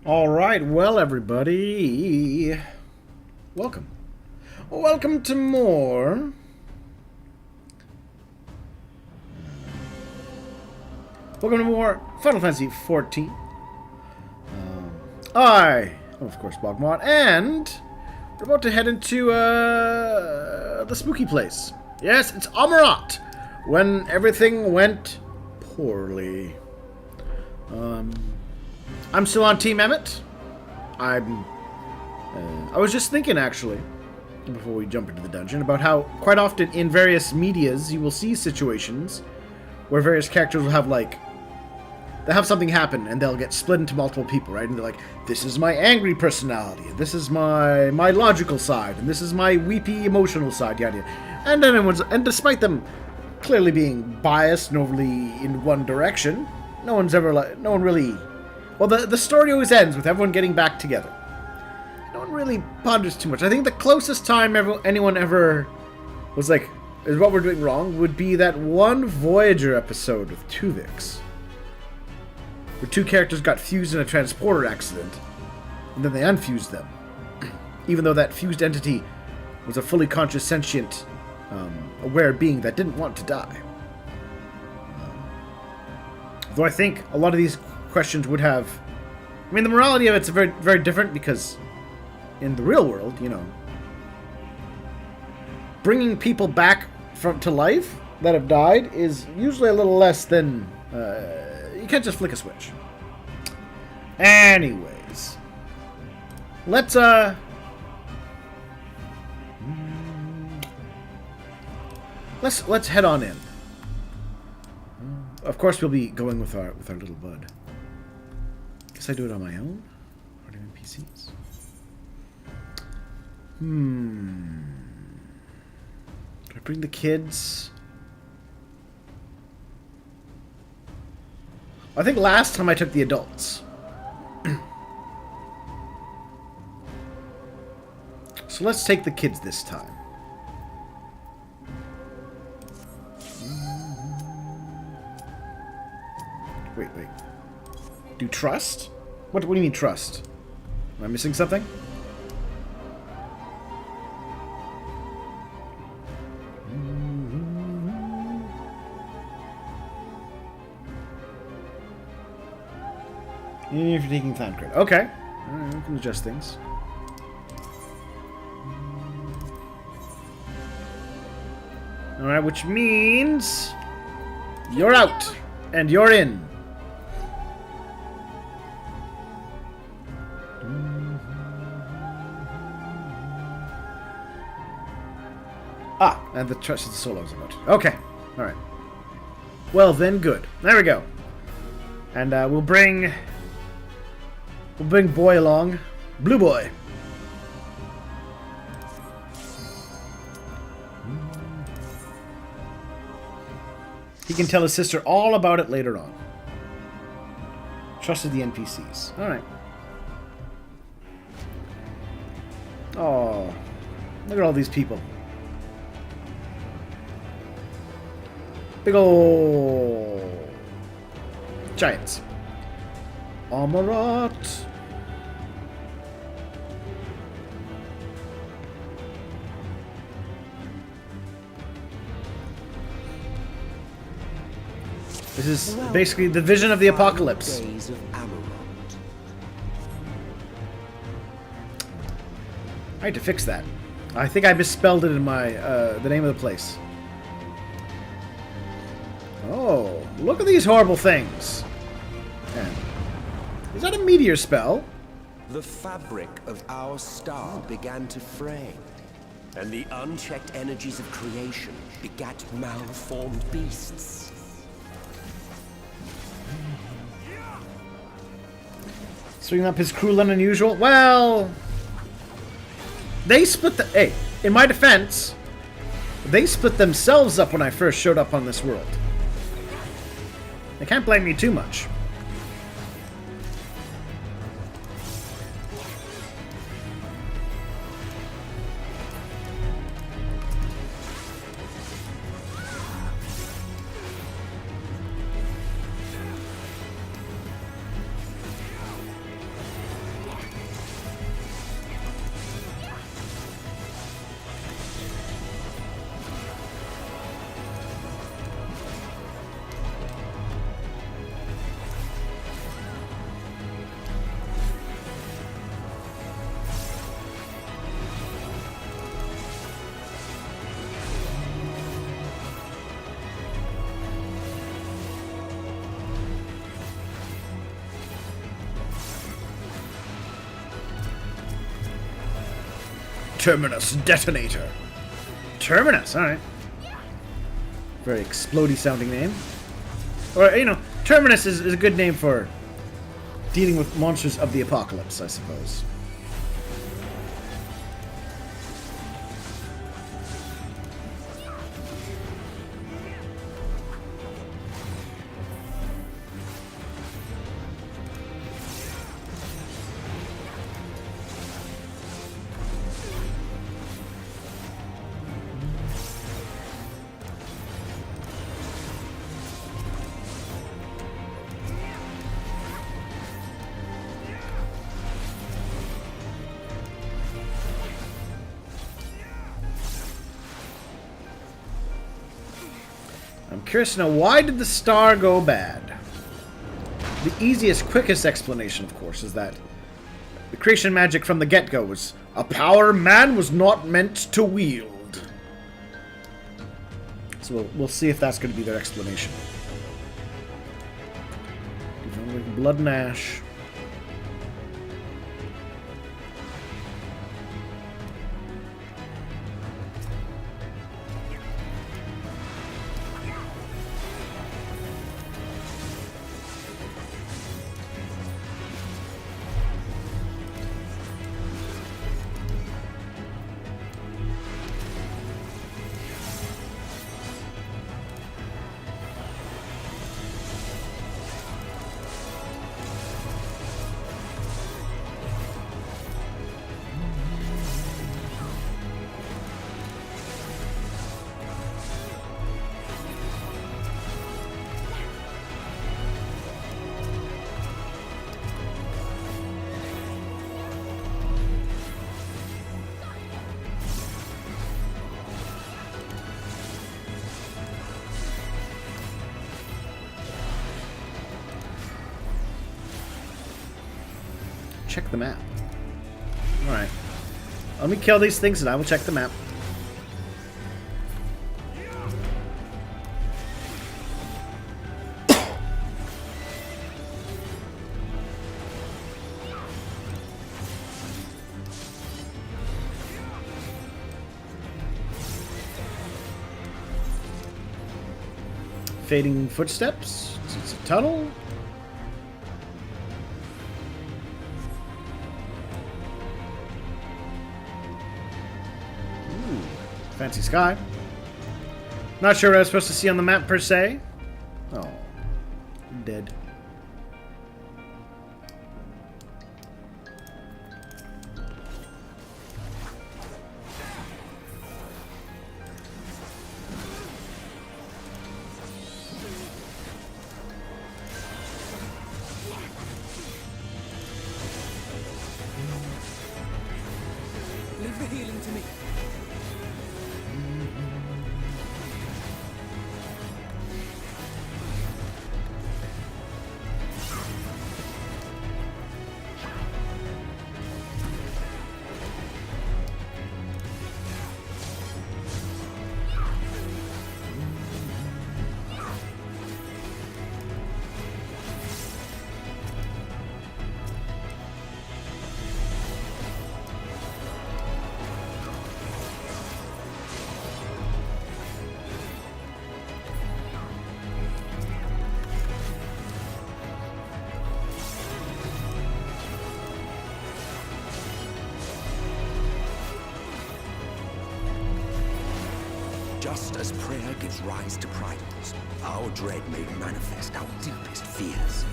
All right, well, everybody, welcome. Welcome to more. Welcome to more Final Fantasy XIV. Of course, BogMod, and we're about to head into the spooky place. Yes, it's Aumarot, when everything went poorly. I'm still on Team Emet. I was just thinking, actually, before we jump into the dungeon, about how quite often in various medias you will see situations where various characters will have, like, they'll have something happen and they'll get split into multiple people, right? And they're like, this is my angry personality, this is my logical side, and this is my weepy emotional side, yada. And then and despite them clearly being biased and overly in one direction, no one really. Well, the story always ends with everyone getting back together. No one really ponders too much. I think the closest time anyone ever was like, is what we're doing wrong, would be that one Voyager episode with Tuvix, where two characters got fused in a transporter accident, and then they unfused them, even though that fused entity was a fully conscious, sentient, aware being that didn't want to die. Though I think a lot of these questions would have... I mean, the morality of it's very, very different, because in the real world, you know, bringing people back to life that have died is usually a little less than... you can't just flick a switch. Anyways, let's head on in. Of course, we'll be going with our little bud. Guess I do it on my own. Or do NPCs? Do I bring the kids? I think last time I took the adults. So let's take the kids this time. Wait. Do trust? What do you mean trust? Am I missing something? Even if you're taking time credit. Okay. Alright, we can adjust things. Alright, which means you're out and you're in. And the trust of the solos about. Okay. Alright. Well then, good. There we go. And we'll bring Boy along. Blue Boy. He can tell his sister all about it later on. Trusted the NPCs. Alright. Oh, look at all these people. Big ol' giants. Aumarot. This is basically the vision of the apocalypse. Days of Aumarot. I had to fix that. I think I misspelled it in my the name of the place. Oh, look at these horrible things. And is that a meteor spell? The fabric of our star began to fray, and the unchecked energies of creation begat malformed beasts. Swinging up his cruel and unusual. Well, they split the... Hey, in my defense, they split themselves up when I first showed up on this world. They can't blame me too much. Terminus Detonator. Terminus, alright. Very explodey sounding name. Or, you know, Terminus is a good name for dealing with monsters of the apocalypse, I suppose. I'm curious to know, why did the star go bad? The easiest, quickest explanation, of course, is that the creation magic from the get-go was a power man was not meant to wield. So we'll see if that's going to be their explanation. Blood and ash. Check the map. Alright. Let me kill these things and I will check the map. Fading footsteps. It's a tunnel. Fancy sky. Not sure what I was supposed to see on the map per se. Oh, I'm dead. Leave the healing to me. Just as prayer gives rise to primaries, our dread may manifest our deepest fears.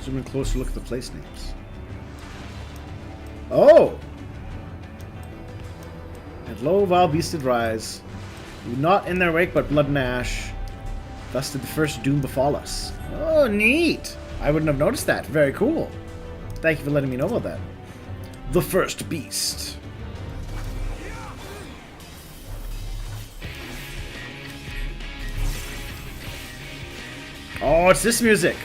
Zoom in closer look at the place names. Oh! And lo, vile beast did rise. We not in their wake, but blood and ash. Thus did the first doom befall us. Oh, neat! I wouldn't have noticed that. Very cool. Thank you for letting me know about that. The first beast. Oh, it's this music.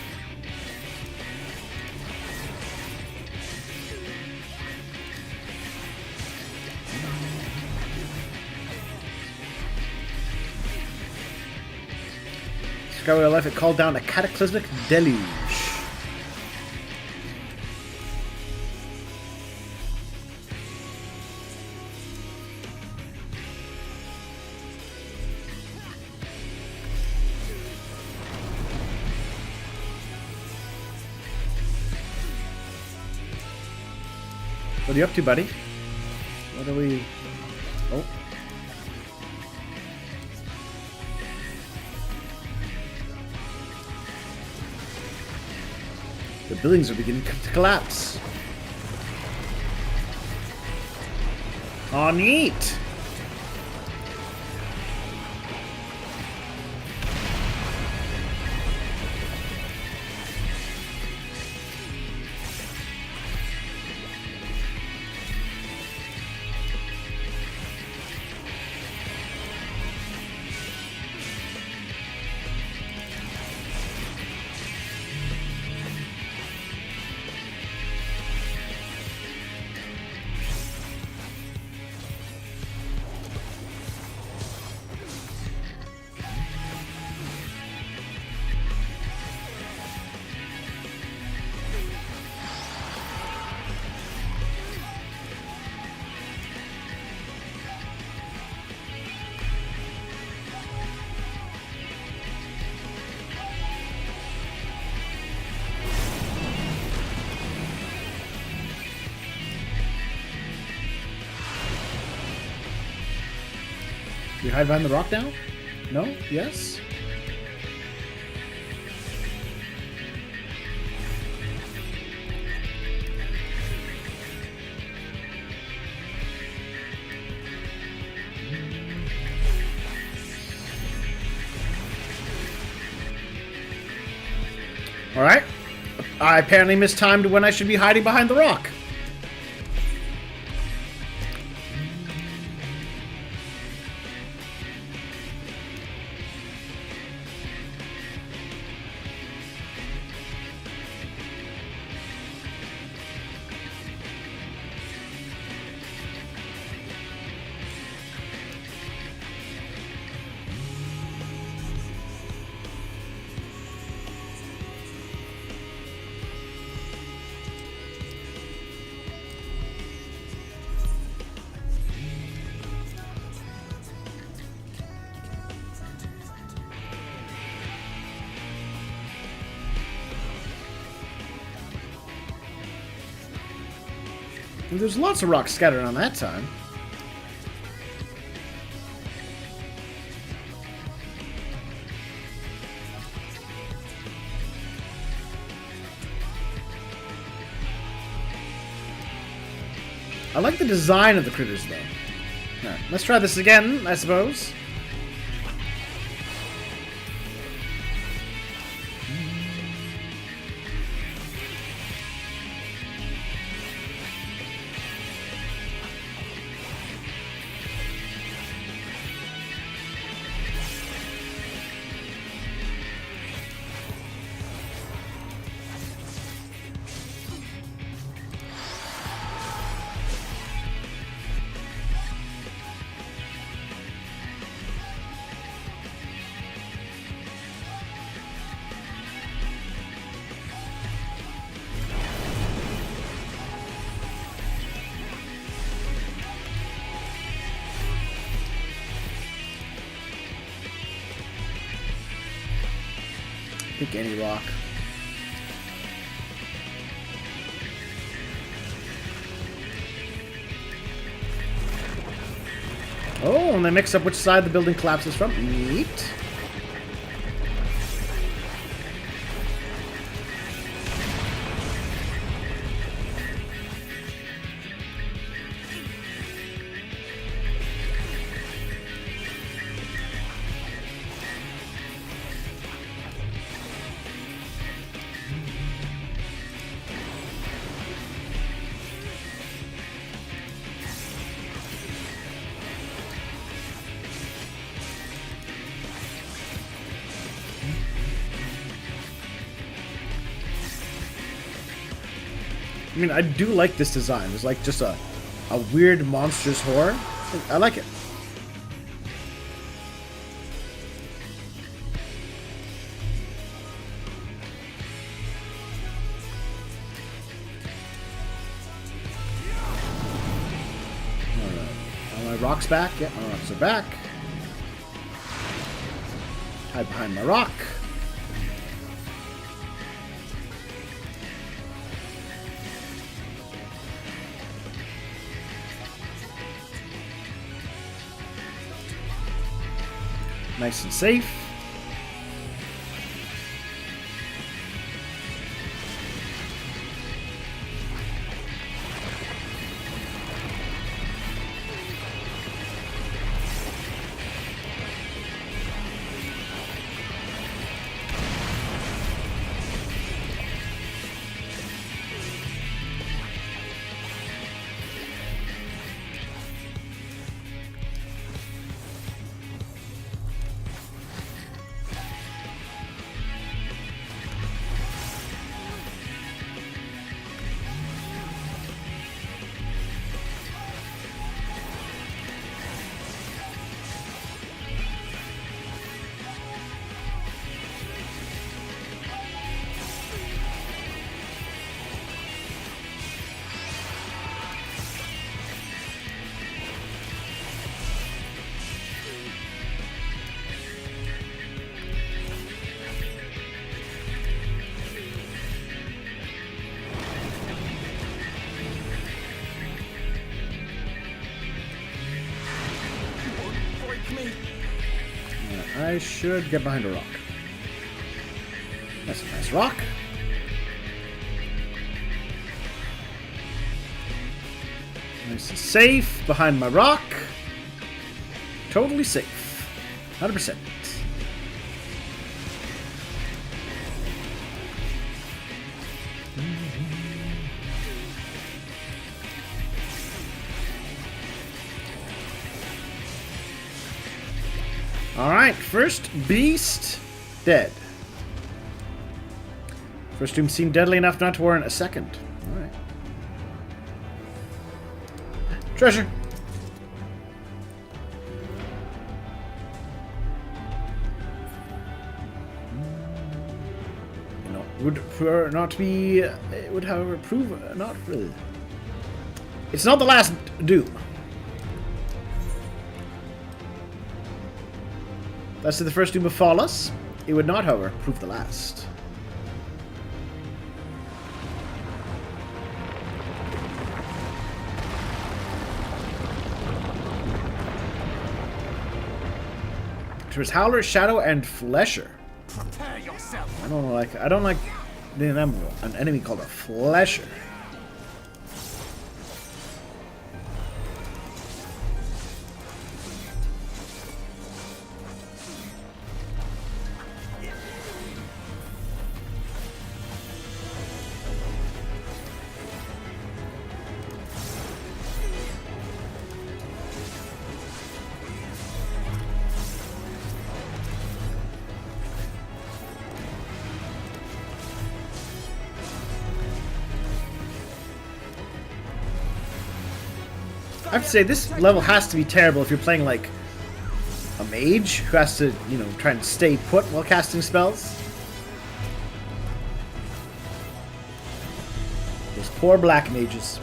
Skyway life, it called down a cataclysmic deluge. What are you up to, buddy? What are we... Oh. The buildings are beginning to collapse. Oh, neat! You hide behind the rock now? No? Yes? Alright. I apparently mistimed when I should be hiding behind the rock. There's lots of rocks scattered around that time. I like the design of the critters, though. Alright, let's try this again, I suppose. Pick any rock. Oh, and they mix up which side the building collapses from. Neat. I mean, I do like this design. It's like just a weird, monstrous horror. I like it. Alright. Are my rocks back? Yeah, my rocks are back. Hide behind my rock. Nice and safe. I should get behind a rock. That's a nice rock. Nice and safe behind my rock. Totally safe. 100%. Alright, first beast dead. First tomb seemed deadly enough not to warrant a second. Alright. Treasure. No, would not be. It would, however, prove not really. It's not the last doom. That's the first doom befall us. It would not, however, prove the last. There's Howler, Shadow, and Flesher. Prepare yourself. I don't like an enemy called a Flesher. I have to say, this level has to be terrible if you're playing, like, a mage who has to, you know, try and stay put while casting spells. Those poor black mages.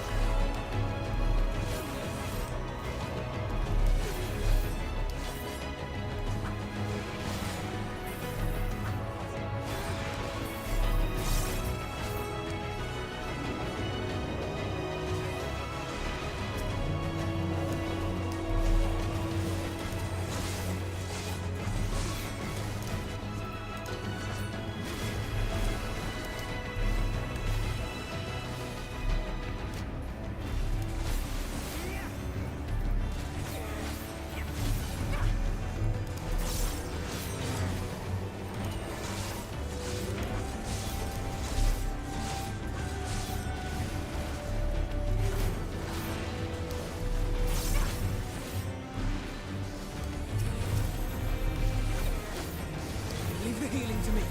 Leave the healing to me.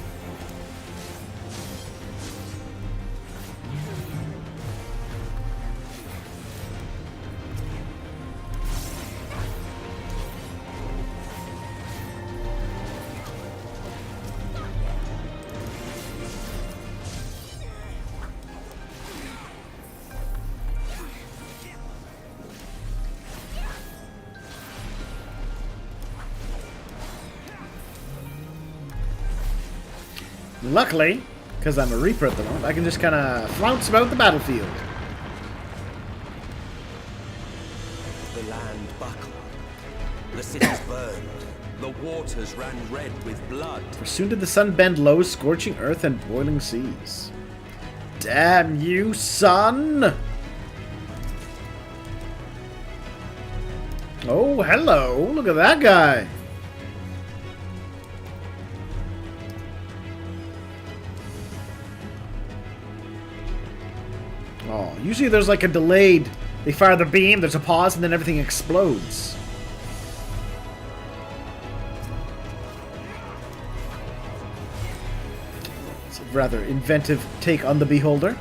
Luckily, because I'm a Reaper at the moment, I can just kind of flounce about the battlefield. The land buckled. The cities burned. The waters ran red with blood. For soon did the sun bend low, scorching earth and boiling seas. Damn you, sun! Oh, hello! Look at that guy! Oh, usually there's like a delayed... They fire the beam, there's a pause, and then everything explodes. It's a rather inventive take on the beholder.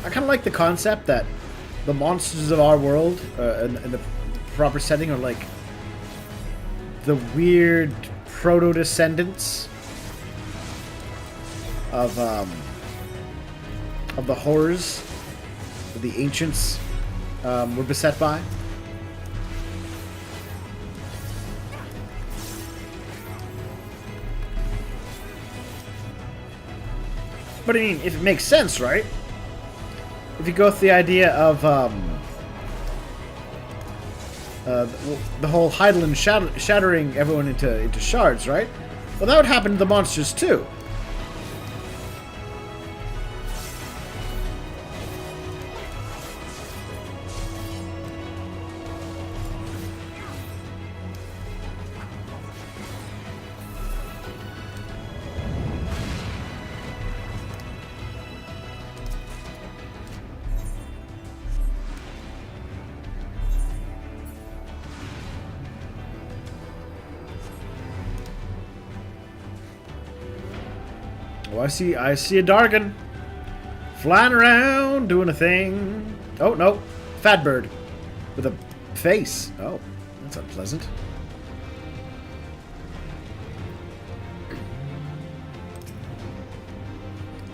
I kind of like the concept that the monsters of our world, in the proper setting, are like the weird proto-descendants of the horrors that the ancients were beset by. But I mean, if it makes sense, right? If you go with the idea of the whole Heidelin shattering everyone into shards, right? Well, that would happen to the monsters too. Oh, I see a Dargon flying around doing a thing. Oh no, fat bird with a face. Oh, that's unpleasant.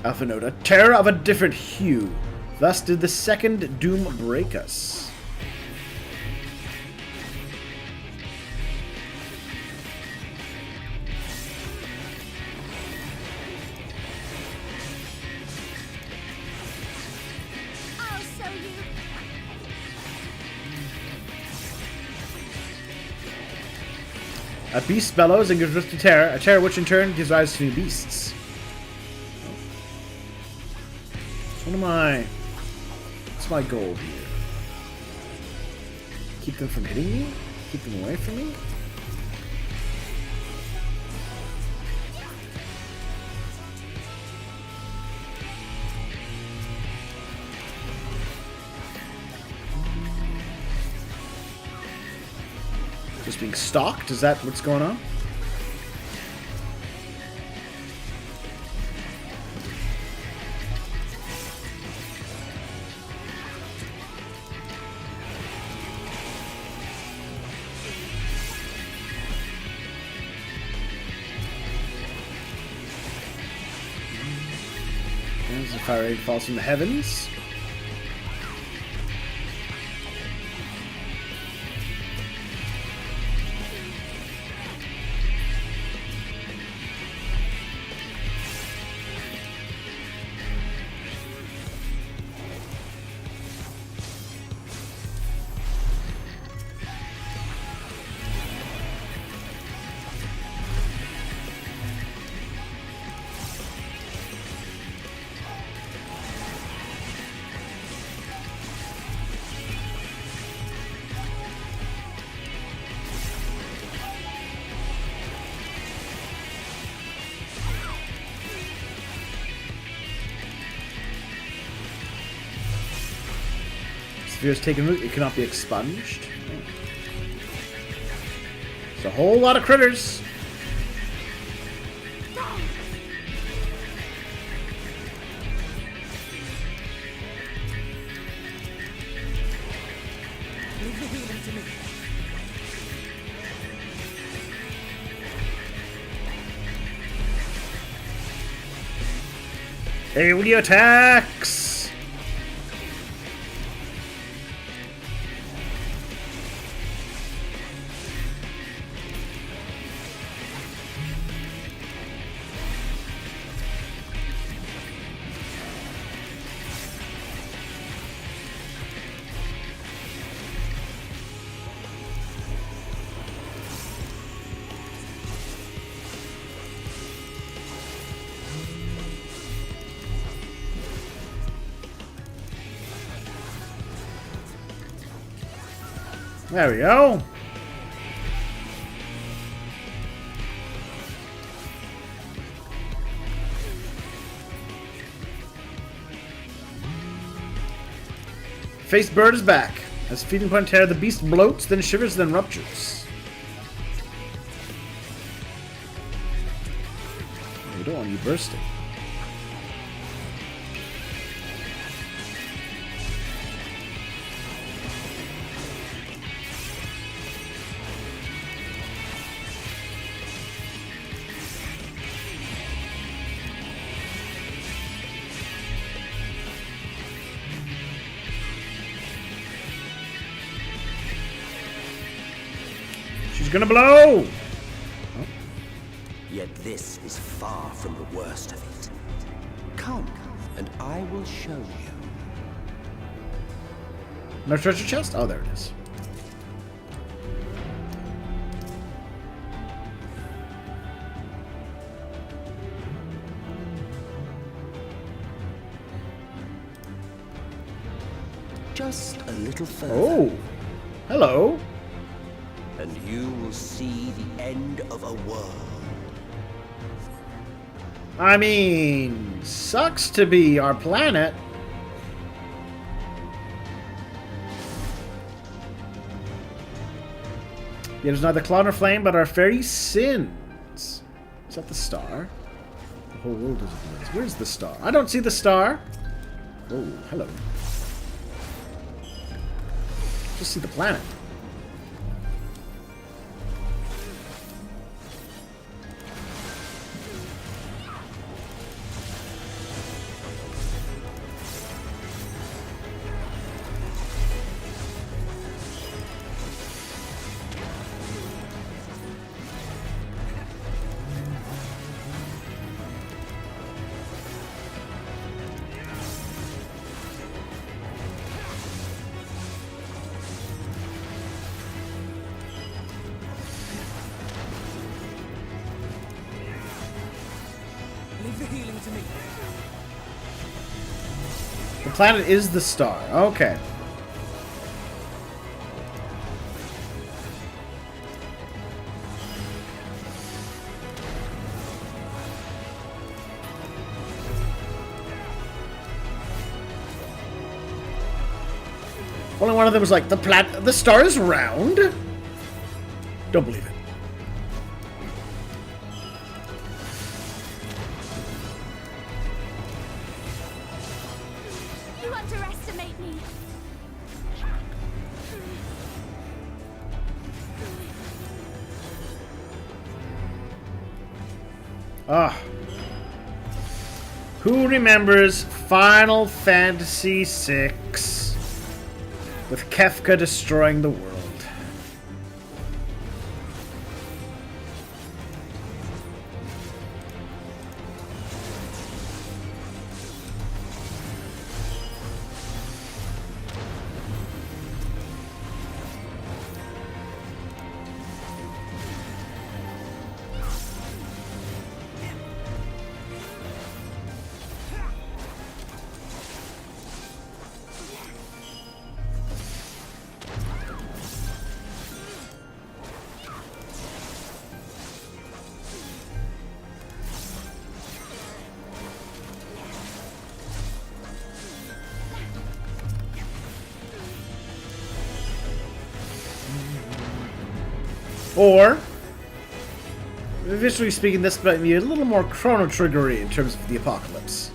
Alpha note, a terror of a different hue. Thus did the second doom break us. A beast bellows and gives rise to terror, a terror which in turn gives rise to new beasts. So what's my goal here? Keep them from hitting me? Keep them away from me? Just being stalked? Is that what's going on? As the fire rain falls from the heavens. sphere is taken root, it cannot be expunged. It's a whole lot of critters. Leave the healing to me. AoE attacks! There we go. Face bird is back. As feeding point tear, the beast bloats, then shivers, then ruptures. We don't want you bursting. She's gonna blow! Yet this is far from the worst of it. Come, and I will show you. No treasure chest? Oh, there it is. Just a little further. Oh! Hello! And you will see the end of a world. I mean, sucks to be our planet. Yet is neither cloud nor flame, but our very sins. Is that the star? The whole world is ablaze. Where's the star? I don't see the star. Oh, hello. Just see the planet. Leave the healing to me. The planet is the star. Okay. Only one of them was like, the star is round? Don't believe it. You underestimate me. Ah. Who remembers Final Fantasy VI with Kefka destroying the world? Or, visually speaking, this might be a little more Chrono Triggery in terms of the apocalypse.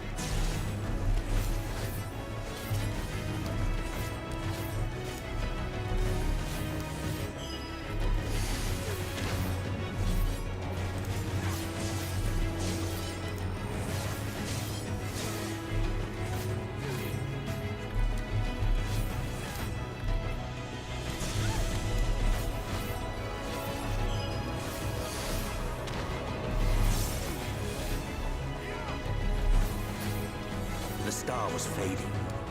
The star was fading.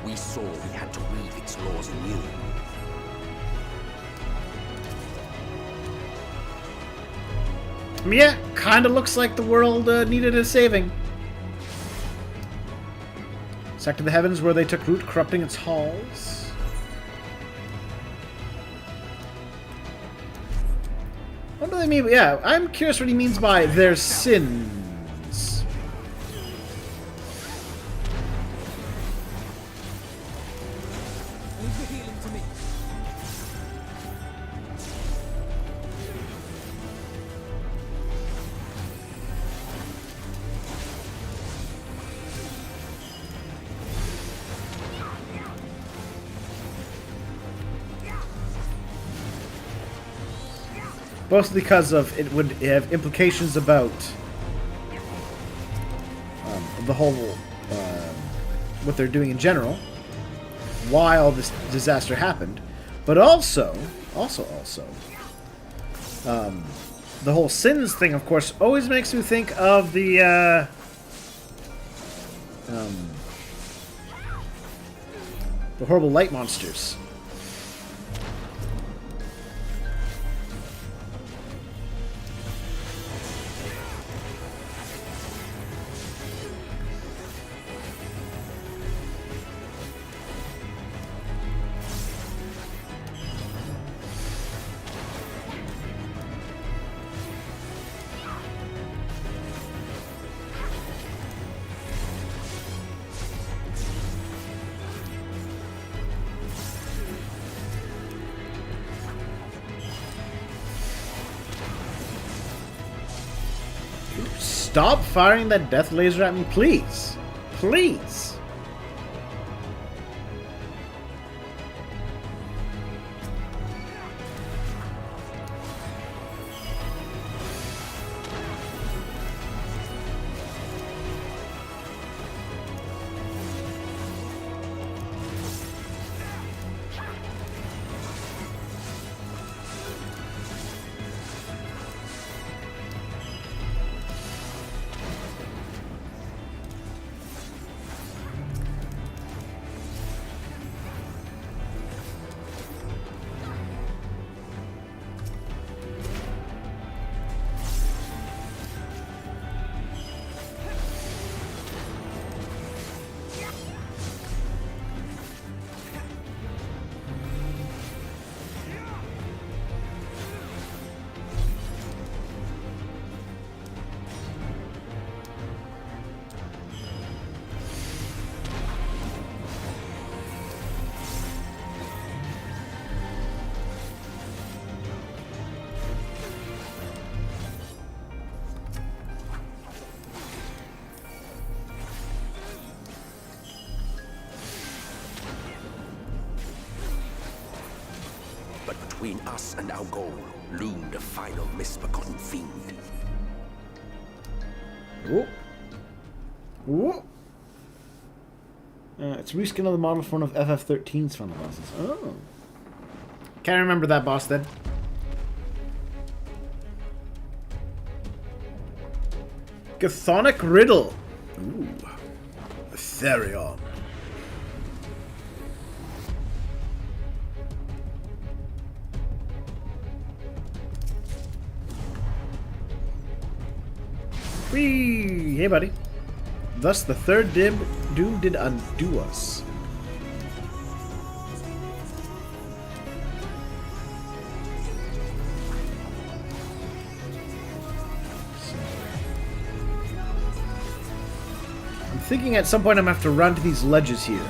We saw we had to read its laws anew. Yeah, kinda looks like the world needed a saving. Sector of the heavens where they took root, corrupting its halls. What do they mean? Yeah, I'm curious what he means by their sins. Leave the healing to me. Both because of it would have implications about the whole what they're doing in general, why all this disaster happened, but also the whole sins thing, of course, always makes me think of the horrible light monsters. Stop firing that death laser at me, please. Please. But between us and our goal loomed a final misbegotten fiend. Ooh. Ooh. It's reskin of the model for one of FF13's final bosses. Oh. Can't remember that boss then. Chthonic Riddle. Ooh. Therion. Whee! Hey, buddy. Thus, the third doom did undo us. I'm thinking at some point I'm going to have to run to these ledges here.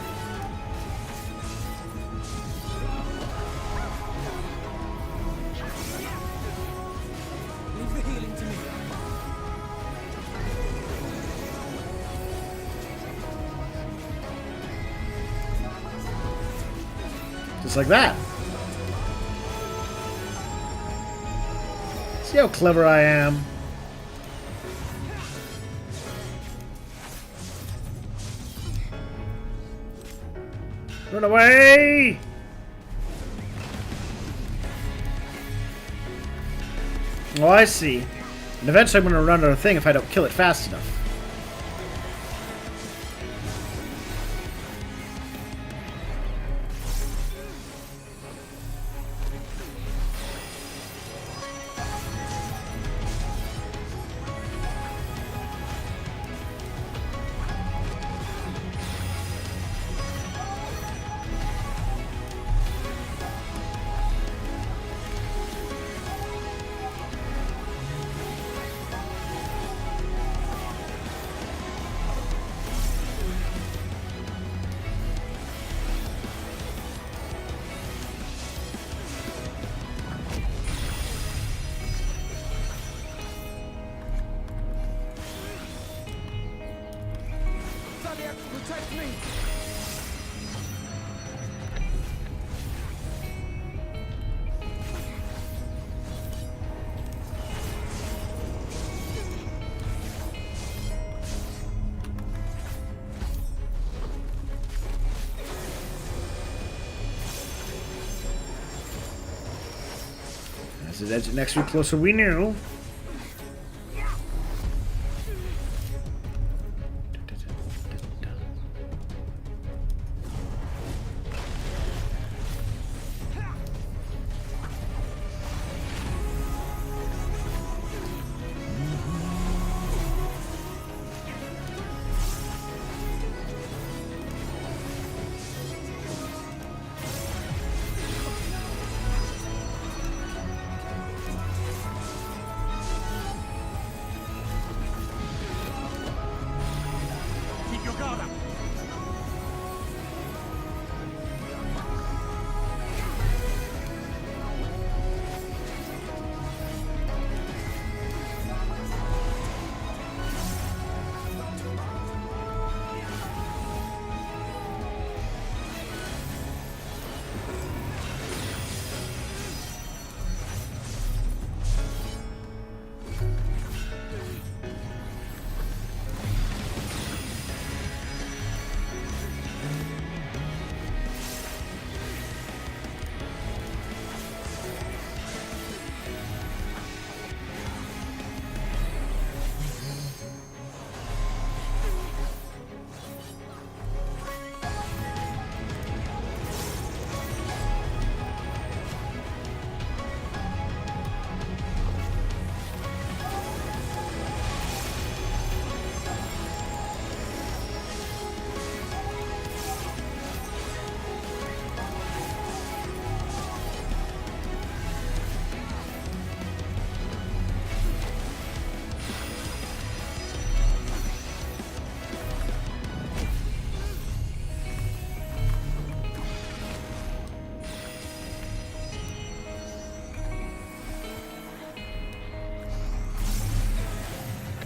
Just like that. See how clever I am? Run away! Oh, I see. And eventually I'm going to run out of thing if I don't kill it fast enough. Protect me! As it edged next week closer, we knew. Keep your guard up!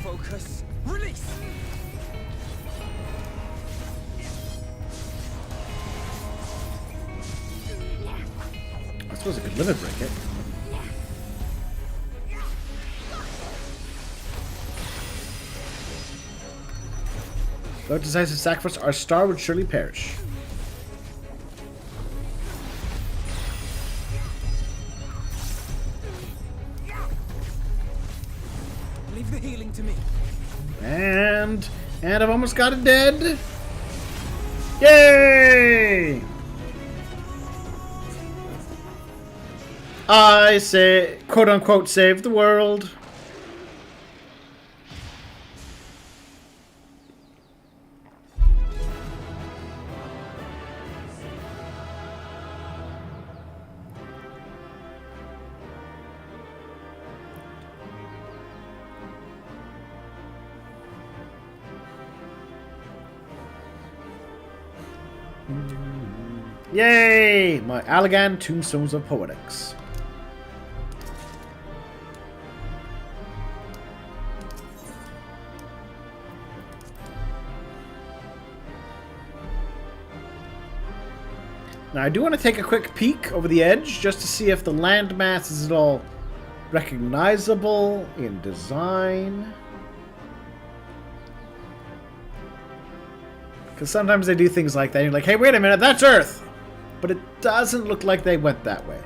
Focus. Release! I suppose I could limit break it. Without decisive sacrifice, our star would surely perish. Leave the healing to me. And I've almost got it dead. Yay! I say, quote unquote, save the world. Yay! My Allagan Tombstones of Poetics. Now, I do want to take a quick peek over the edge just to see if the landmass is at all recognizable in design. Because sometimes they do things like that. You're like, hey, wait a minute, that's Earth! But it doesn't look like they went that way.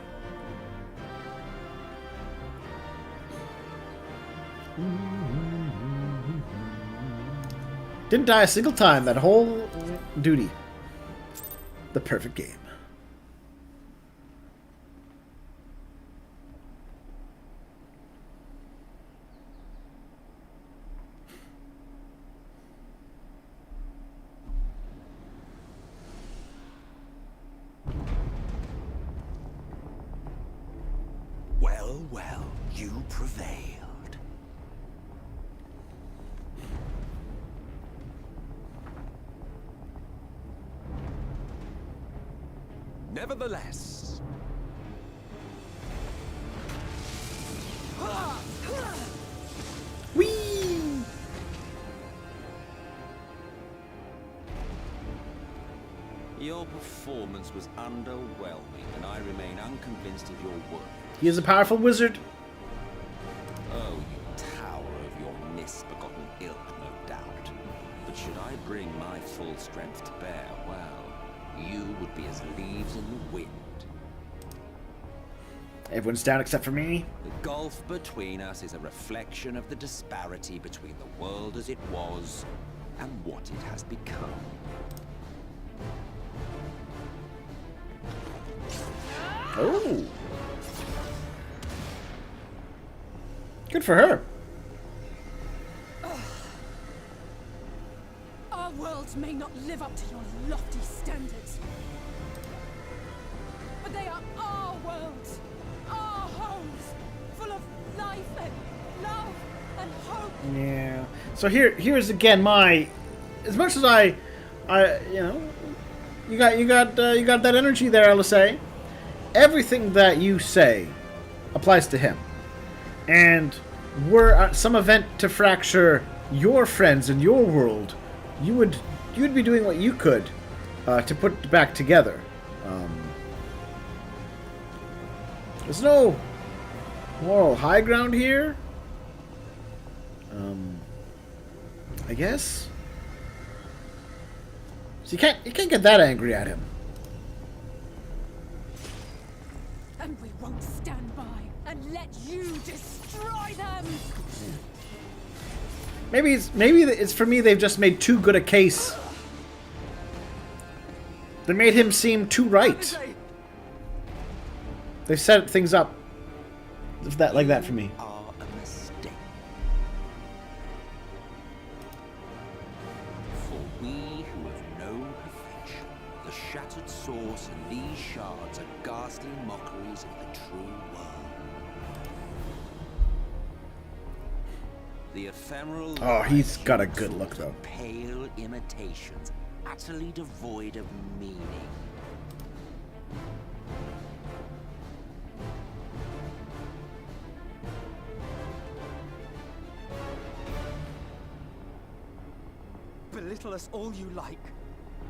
Didn't die a single time that whole duty. The perfect game. Well, well, you prevailed. Nevertheless, Whee! Your performance was underwhelming, and I remain unconvinced of your work. He is a powerful wizard. Oh, you tower of your misbegotten ilk, no doubt. But should I bring my full strength to bear, well, you would be as leaves in the wind. Everyone's down except for me. The gulf between us is a reflection of the disparity between the world as it was and what it has become. Oh. Good for her. Our worlds may not live up to your lofty standards, but they are our worlds, our homes, full of life and love and hope. Yeah. So here's again my, as much as I you know, you got that energy there, LSA. Everything that you say applies to him, and were some event to fracture your friends and your world, you'd be doing what you could to put it back together. There's no moral high ground here. I guess. So you can't get that angry at him. And we won't stand by and let you destroy them. Maybe it's for me. They've just made too good a case. They made him seem too right. They set things up like that for me. Are a mistake. For we who have known perfection, the shattered source and these shards are ghastly mockeries of the true world. The ephemeral. Oh, he's light got a shoots good look, forth though. Pale imitations, utterly devoid of meaning. Belittle us all you like,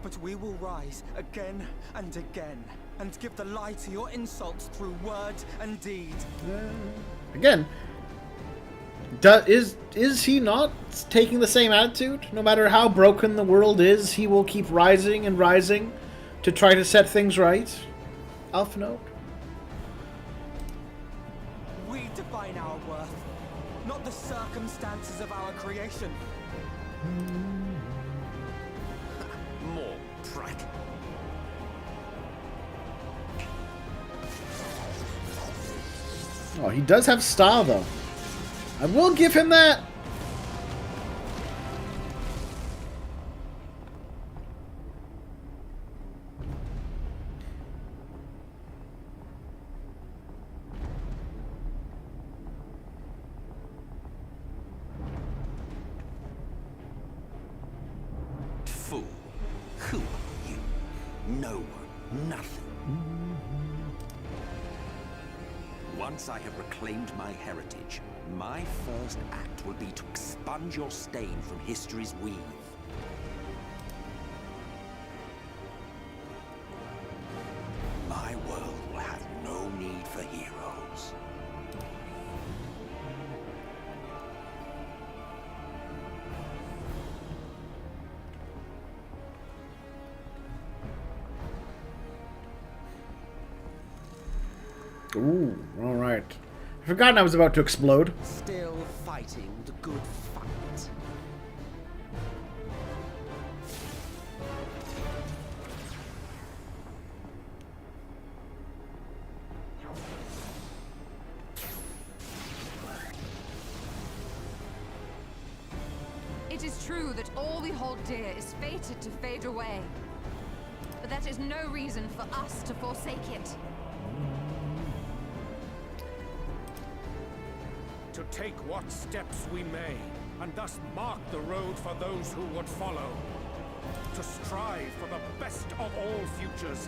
but we will rise again and again, and give the lie to your insults through word and deed. Again, is he not taking the same attitude? No matter how broken the world is, he will keep rising and rising to try to set things right. Alpha Note. We define our worth, not the circumstances of our creation. more prat. Oh, he does have style, though. I will give him that. Fool. Who are you? No one. Nothing. Once I have reclaimed my heritage, my first act will be to expunge your stain from history's weave. Ooh, alright. I forgot I was about to explode. Still fighting the good fight. It is true that all we hold dear is fated to fade away. But that is no reason for us to forsake it. To take what steps we may, and thus mark the road for those who would follow. To strive for the best of all futures.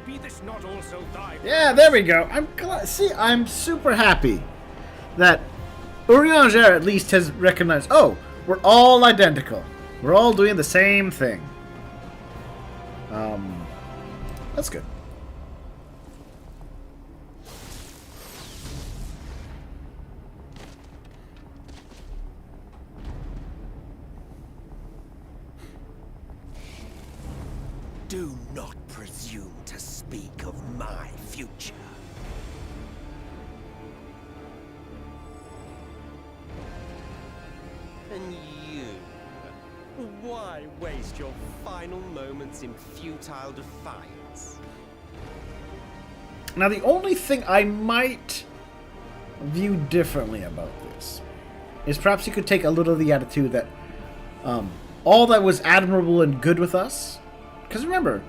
Be this not also thy... Yeah, there we go. I'm glad. See, I'm super happy that Urianger at least has recognized, oh, we're all identical. We're all doing the same thing. That's good. Do not presume to speak of my future. And you? Why waste your final moments in futile defiance? Now, the only thing I might view differently about this is perhaps you could take a little of the attitude that all that was admirable and good with us, because remember,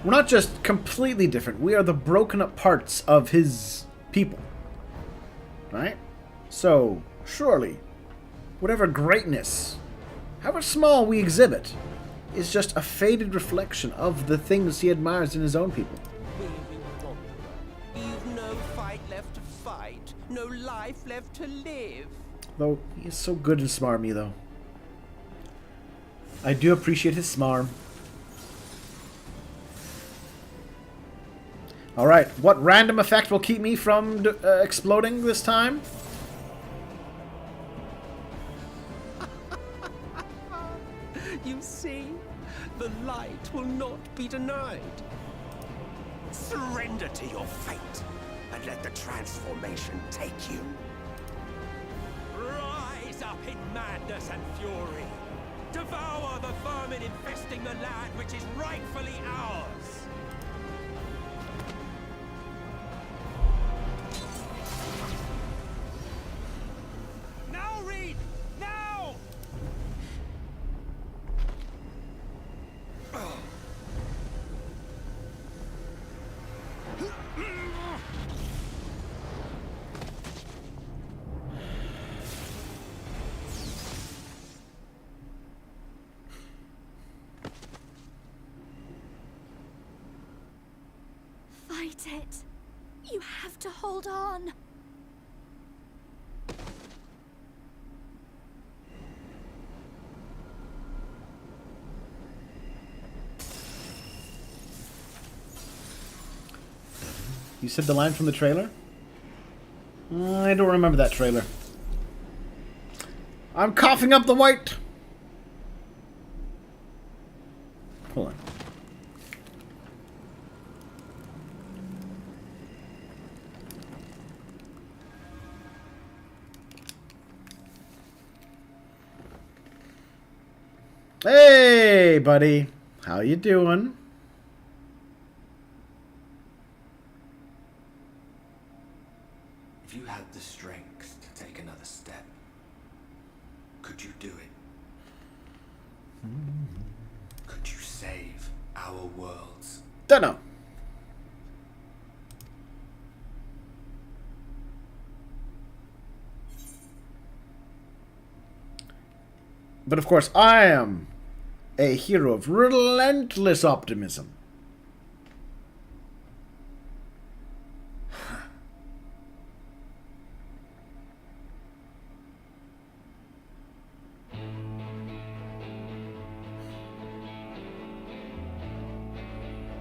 we're not just completely different, we are the broken up parts of his people, right? So, surely, whatever greatness, however small we exhibit, is just a faded reflection of the things he admires in his own people. Weary wanderer, you've no fight left to fight, no life left to live. Though, he is so good and smarmy, though. I do appreciate his smarm. Alright, what random effect will keep me from exploding this time? You see, the light will not be denied. Surrender to your fate, and let the transformation take you. Rise up in madness and fury. Devour the vermin infesting the land which is rightfully ours. Now, Reed! Now! Fight it. You have to hold on. You said the line from the trailer? I don't remember that trailer. I'm coughing up the white. Hold on. Hey, buddy. How you doing? If you had the strength to take another step, could you do it? Could you save our worlds? Dunno. But of course, I am a hero of relentless optimism.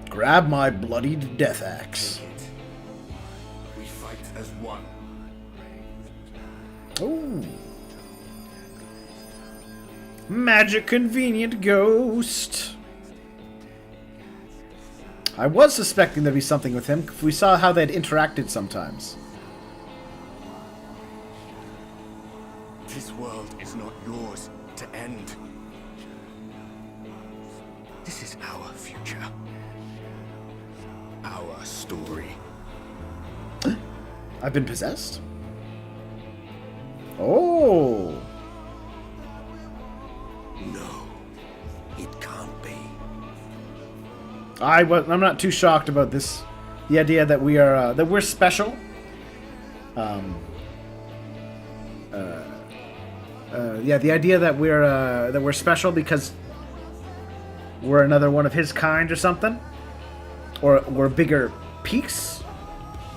Grab my bloodied death axe. We fight as one. Ooh. Magic convenient ghost. I was suspecting there'd be something with him. We saw how they'd interacted sometimes. This world is not yours to end. This is our future. Our story. I've been possessed? Oh. No, it can't be. I'm not too shocked about this. The idea that we're special. Yeah, the idea that we're special because we're another one of his kind or something, or we're bigger peaks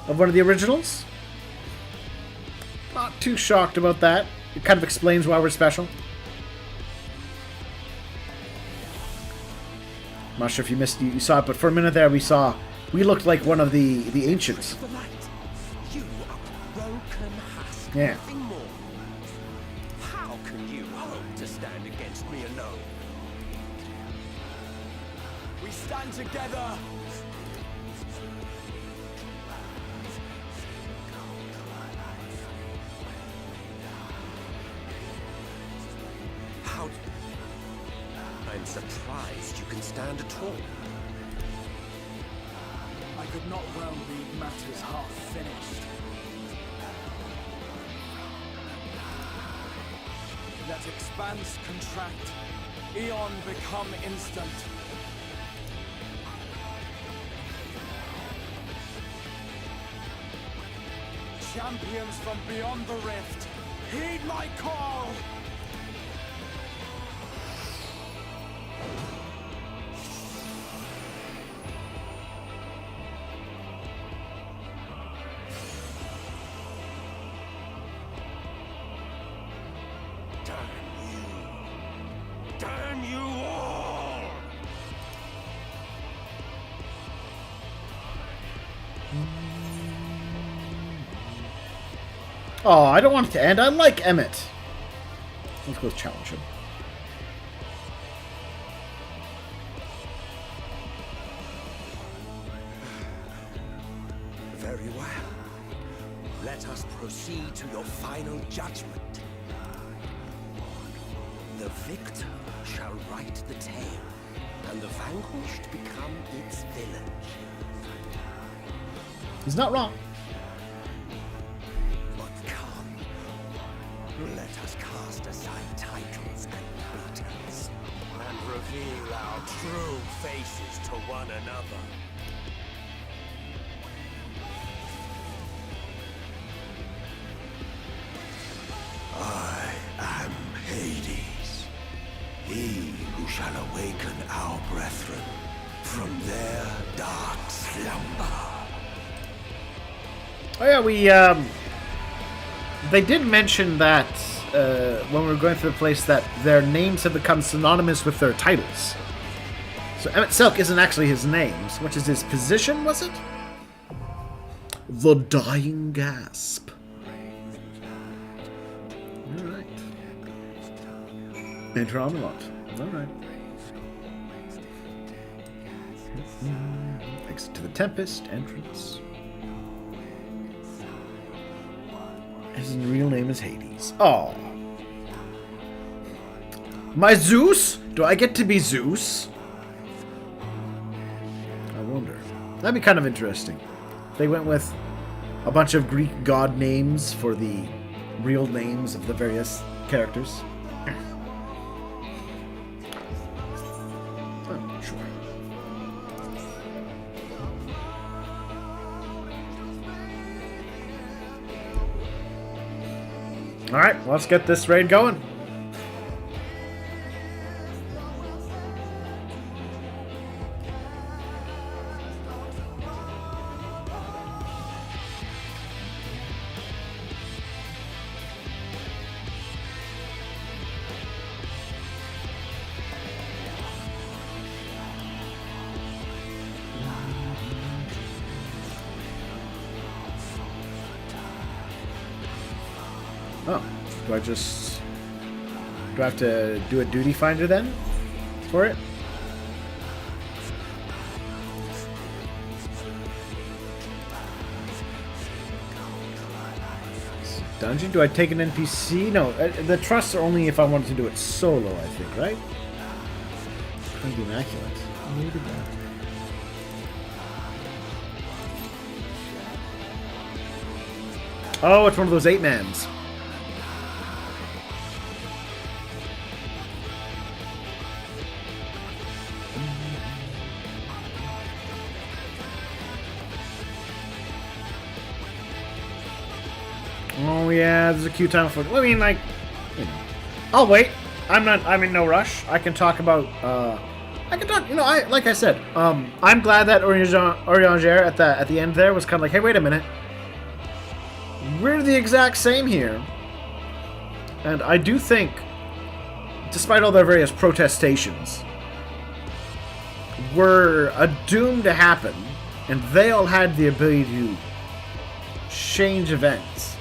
of one of the originals. Not too shocked about that. It kind of explains why we're special. I'm not sure if you saw it, but for a minute there we looked like one of the ancients. The light. You are broken husk. Yeah. Nothing more. How can you hope to stand against me alone? We stand together. How? I'm surprised you can stand at all. I could not well leave matters half finished. Let expanse contract, eon become instant. Champions from beyond the rift, heed my call! Damn you all! Oh, I don't want it to end. I like Emet. Let's go challenge him. Very well. Let us proceed to your final judgment. The victor shall write the tale, and the vanquished become its villain. He's not wrong. But come, let us cast aside titles and battles, and reveal our true faces to one another. I am Hades, he who shall awaken our brethren from their dark slumber. Oh yeah, they did mention that when we were going through the place that their names have become synonymous with their titles. So Emet Selk isn't actually his name, so much as his position, was it? The Dying Gasp. Alright. Enter Aumarot. Alright. Exit to the Tempest entrance. His real name is Hades. Oh. My Zeus? Do I get to be Zeus? I wonder. That'd be kind of interesting. They went with a bunch of Greek god names for the real names of the various characters. Oh, sure. Alright, let's get this raid going. Oh, do I have to do a duty finder then for it? dungeon. Do I take an NPC? No, the trusts are only if I wanted to do it solo, I think, right? Maybe immaculate. Maybe not. Oh, it's one of those 8-mans. Oh yeah, there's a queue time for. I mean, like, you know, I'll wait. I'm in no rush. I can talk about. I can talk. You know, like I said. I'm glad that Orianger at the end there was kind of like, hey, wait a minute. We're the exact same here, and I do think, despite all their various protestations, were doomed to happen, and they all had the ability to change events.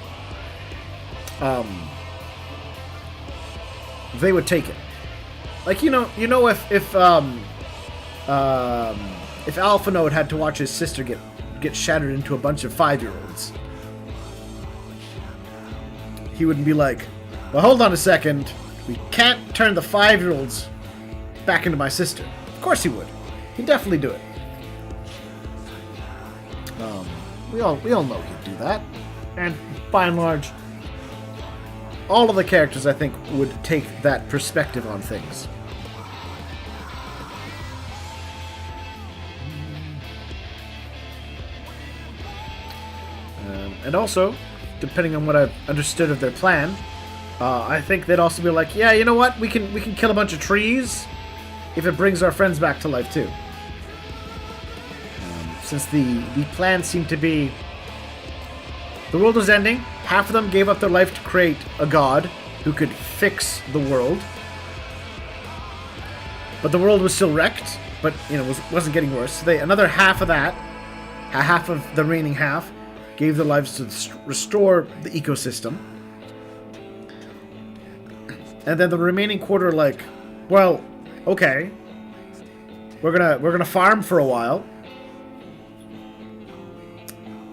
They would take it. Like, you know, if Alpha Node had to watch his sister get shattered into a bunch of 5-year-olds, he wouldn't be like, well, hold on a second, we can't turn the 5-year-olds back into my sister. Of course he would. He'd definitely do it. We all know he'd do that, and by and large, all of the characters, I think, would take that perspective on things. And also, depending on what I've understood of their plan, I think they'd also be like, yeah, you know what? We can kill a bunch of trees if it brings our friends back to life too. Since the plan seemed to be, the world was ending. Half of them gave up their life to create a god who could fix the world. But the world was still wrecked, but, you know, wasn't getting worse. So another half of that, half of the remaining half, gave their lives to restore the ecosystem. And then the remaining quarter, like, well, okay, we're gonna farm for a while,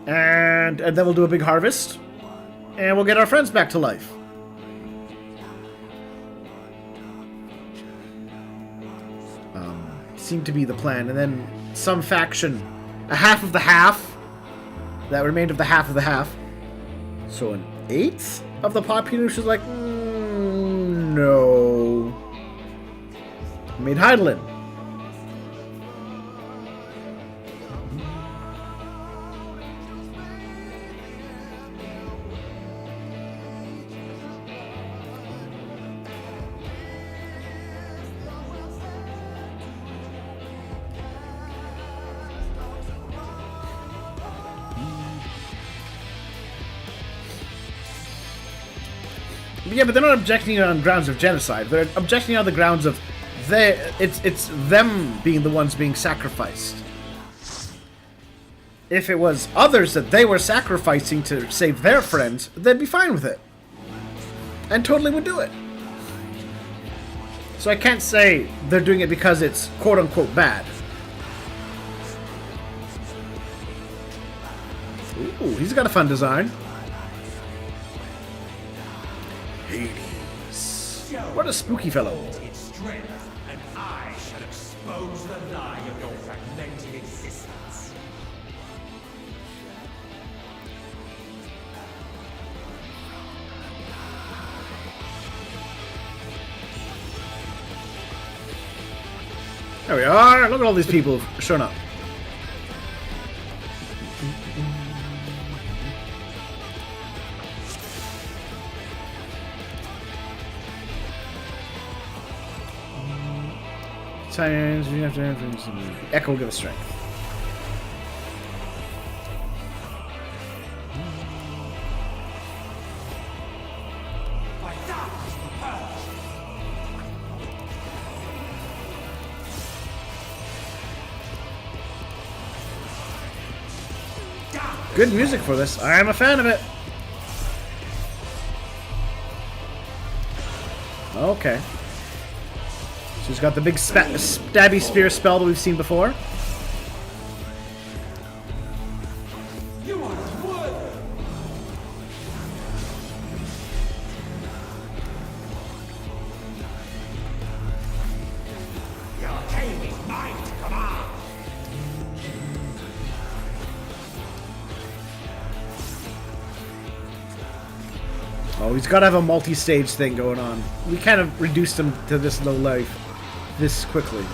and then we'll do a big harvest, and we'll get our friends back to life. Seemed to be the plan. And then some faction, a half of the half, that remained of the half, so an eighth of the population was like, no. Made Heidelin. Yeah, but they're not objecting on grounds of genocide. They're objecting on the grounds of it's them being the ones being sacrificed. If it was others that they were sacrificing to save their friends, they'd be fine with it. And totally would do it. So I can't say they're doing it because it's quote-unquote bad. Ooh, he's got a fun design. Hades. What a spooky fellow. Its strength, and I shall expose the lie of your fragmented existence. There we are. Look at all these people showing up. Science, you have to have Echo will give us strength. Good music for this. I am a fan of it. Okay. She's got the big stabby spear spell that we've seen before. You are worthy. Oh, he's got to have a multi-stage thing going on. We kind of reduced him to this low life this quickly.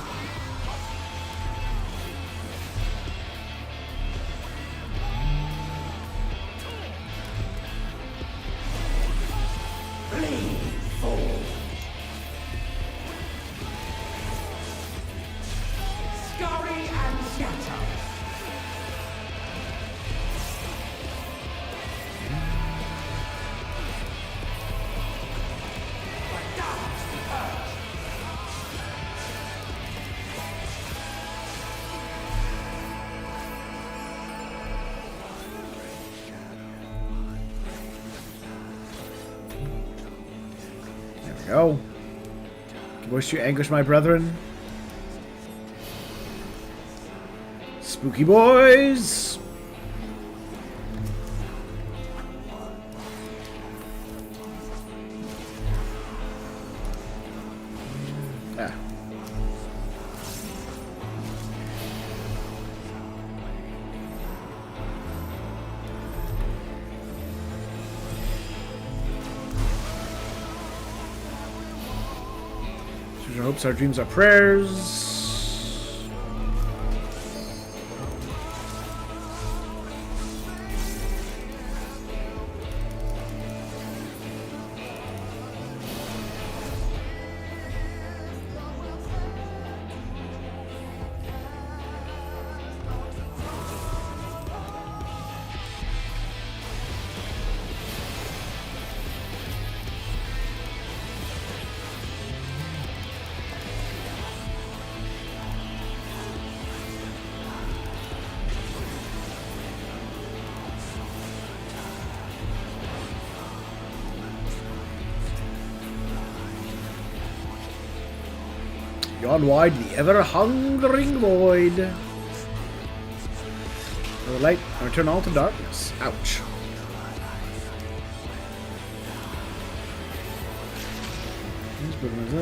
Scurry and scatter. There we go. Wish you anguish, my brethren. Spooky boys. Ah. Our hopes, our dreams, our prayers. Yawn wide the ever-hungering void. The light, return all to darkness. Ouch.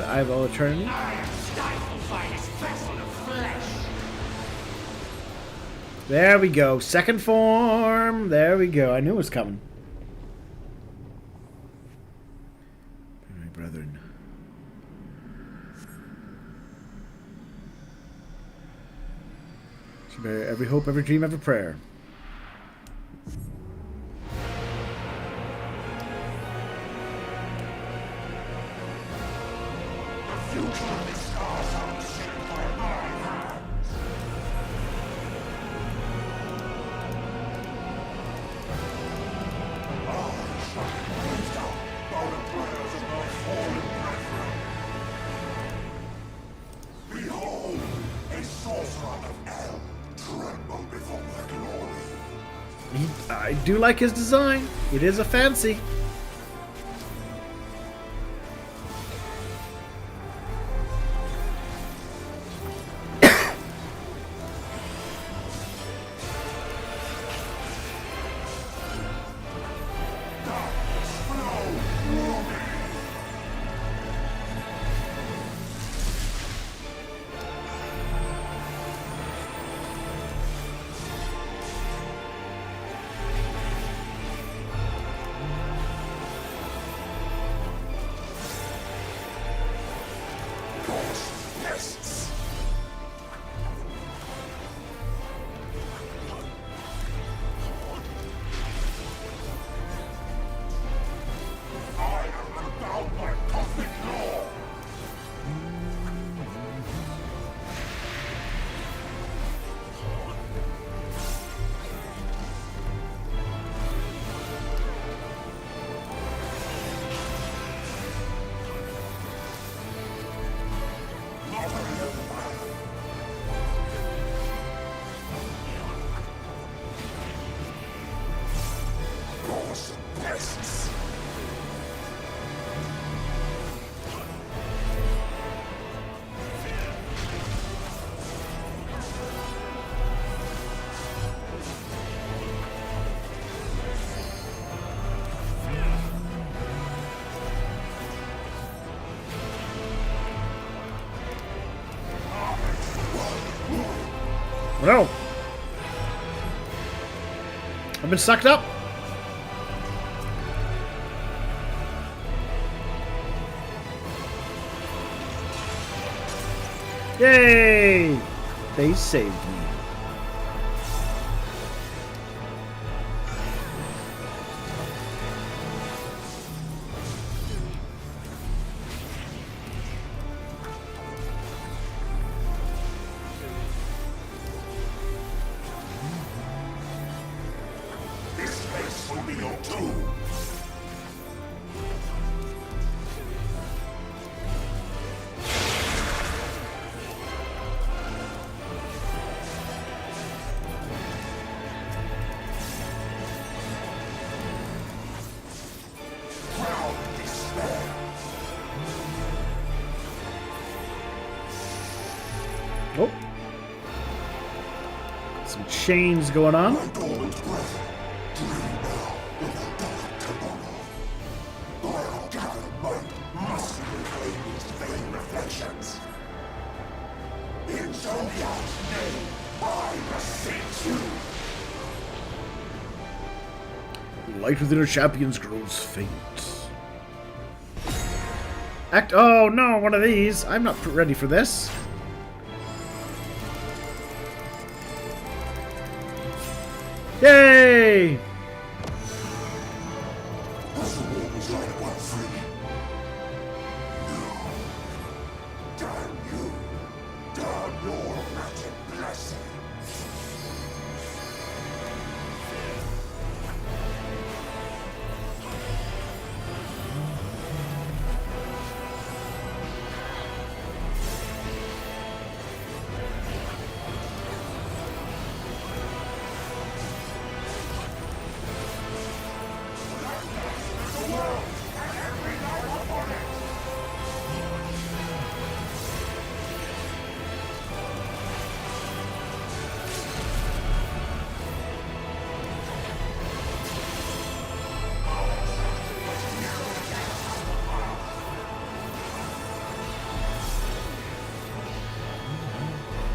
I have all eternity. I am stifled by this vessel of flesh. There we go. Second form. There we go. I knew it was coming. My brethren. Every hope, every dream, every prayer. I do like his design. It is a fancy. No. I've been sucked up. Yay! They saved me. This place will be your tomb. Oh. Some chains going on. Light within our champions grows faint. Oh no, one of these. I'm not ready for this. Yay!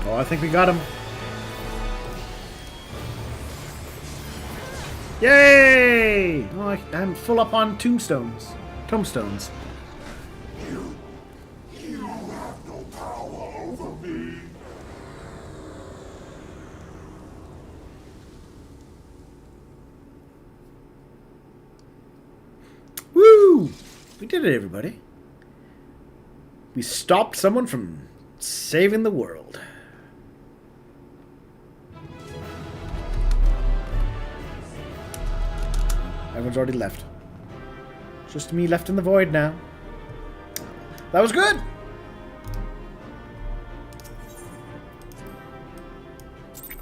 Oh, I think we got him. Yay! Oh, I'm full up on tombstones. Tombstones. You have no power over me. Woo! We did it, everybody. We stopped someone from saving the world. Everyone's already left. Just me left in the void now. That was good!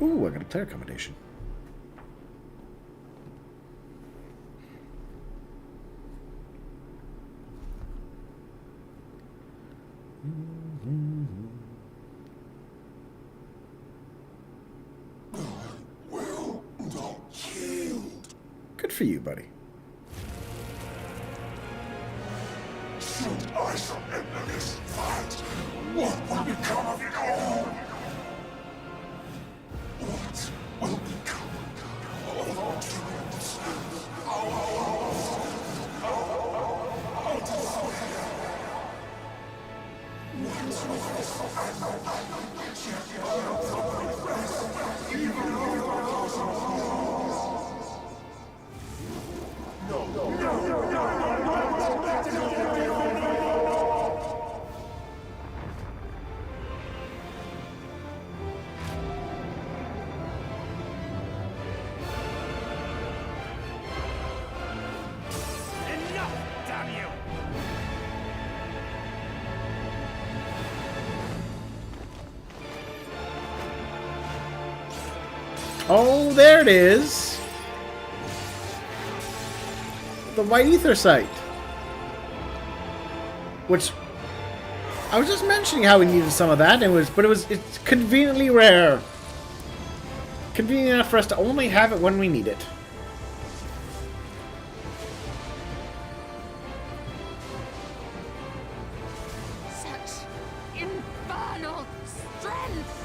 Ooh, I got a player accommodation. Good for you, buddy. Should I surrender this fight, what will become of it all? What will become of our dreams? Oh, there it is. The white ether site. Which I was just mentioning how we needed some of that, and it's conveniently rare. Convenient enough for us to only have it when we need it. Such infernal strength!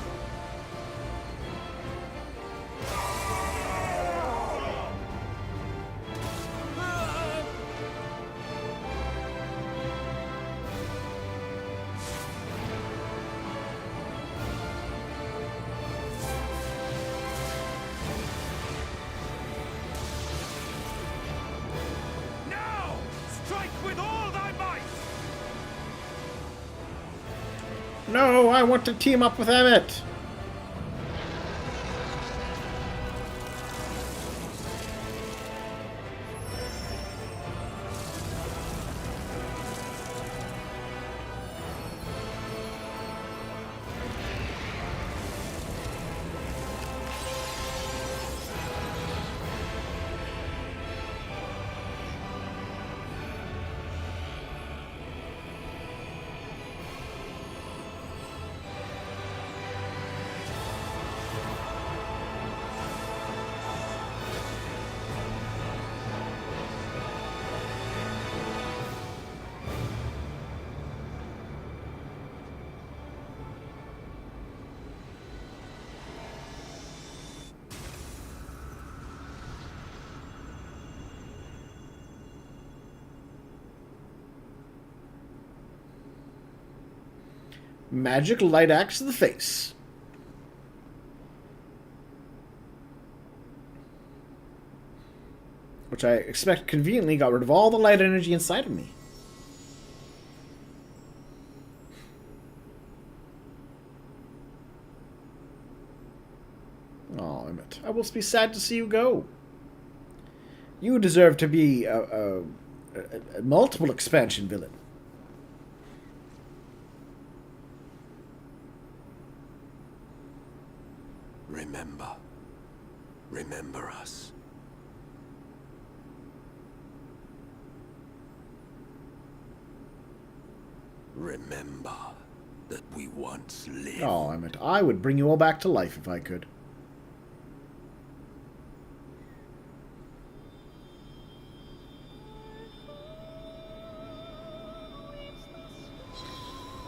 No, I want to team up with Emmet. Magic light axe to the face. Which I expect conveniently got rid of all the light energy inside of me. Oh, Emmett, I will be sad to see you go. You deserve to be a multiple expansion villain. Remember us. Remember that we once lived. Oh, Emmett, I would bring you all back to life if I could.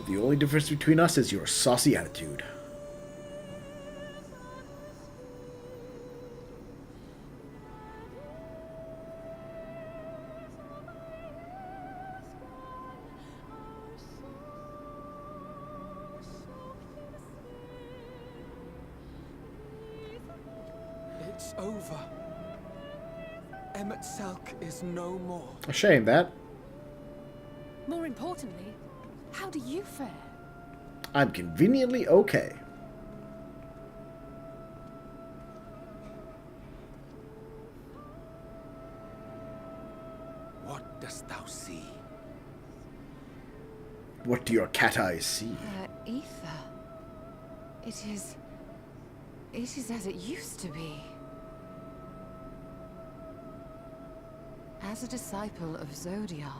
The only difference between us is your saucy attitude. It's over. Emet Selk is no more. A shame that. More importantly, how do you fare? I'm conveniently okay. What dost thou see? What do your cat eyes see? Ether. It is as it used to be. As a disciple of Zodiac,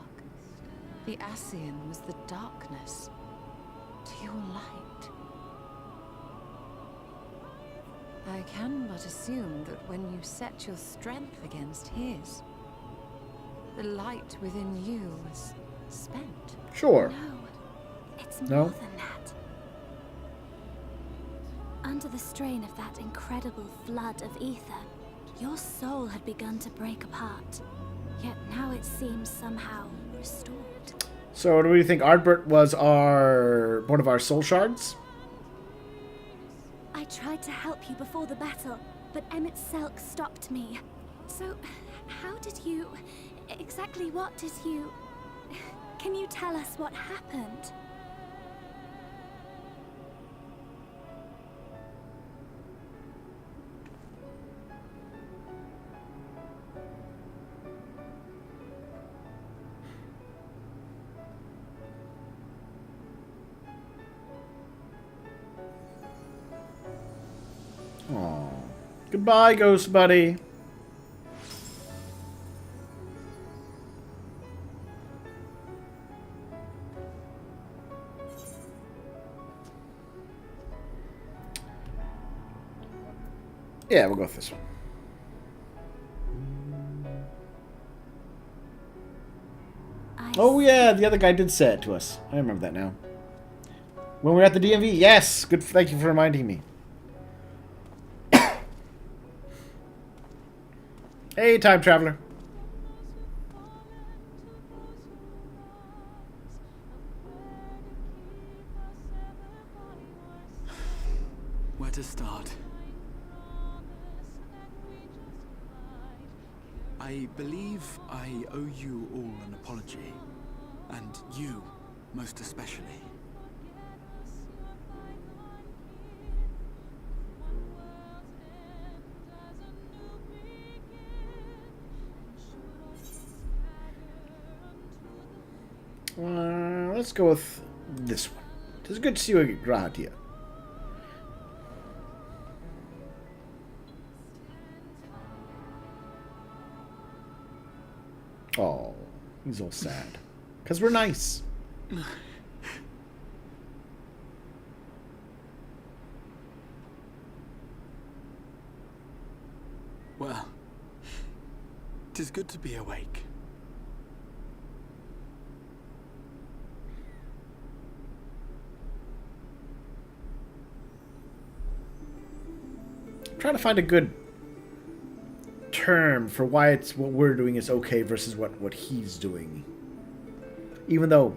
the Ascian was the darkness to your light. I can but assume that when you set your strength against his, the light within you was spent. Sure. No, it's No? more than that. Under the strain of that incredible flood of ether, your soul had begun to break apart. Yet now it seems somehow restored. So, do we think Ardbert was one of our soul shards? I tried to help you before the battle, but Emet Selk stopped me. So, how did you... exactly what did you... Can you tell us what happened? Aww. Goodbye, ghost buddy. Yeah, we'll go with this one. Oh yeah, the other guy did say it to us. I remember that now. When we were at the DMV, yes! Good, thank you for reminding me. Hey, time traveler. Where to start? I believe I owe you all an apology. And you, most especially. Let's go with this one. It's good to see you, Gratia. Oh, he's all sad. Because we're nice. Well, 'tis good to be awake. I'm trying to find a good term for why it's what we're doing is okay versus what he's doing. Even though,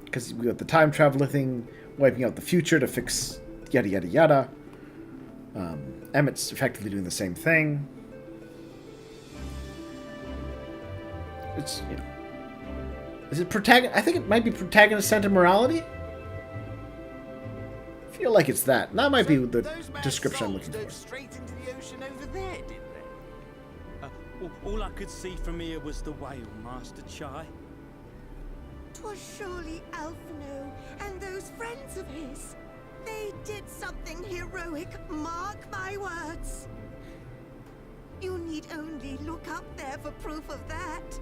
because we got the time traveler thing, wiping out the future to fix yada yada yada. Emmet's effectively doing the same thing. It's, you know, is it protagonist? I think it might be protagonist-centered morality. I feel like it's that. That might be the description I'm looking for. Straight into the ocean over there, didn't they? All I could see from here was the whale, Master Chai. 'Twas surely Alphino and those friends of his. They did something heroic, mark my words. You need only look up there for proof of that.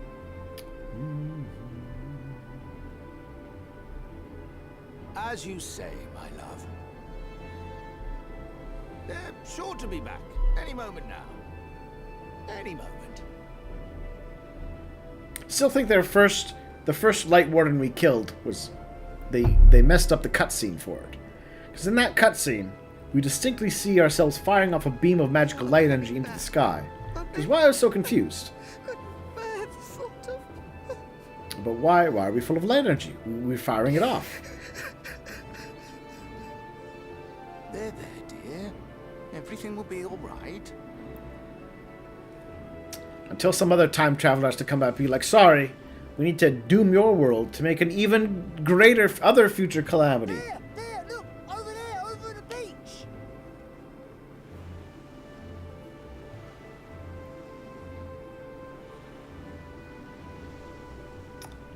As you say, my love. They're sure to be back any moment now. Any moment. Still think the first Light Warden we killed was they messed up the cutscene for it. Because in that cutscene, we distinctly see ourselves firing off a beam of magical light energy into the sky. Which is why I was so confused. But why are we full of light energy? We're firing it off. There, dear. Everything will be all right. Until some other time traveler has to come back and be like, sorry, we need to doom your world to make an even greater other future calamity. There, look, over there, over the beach.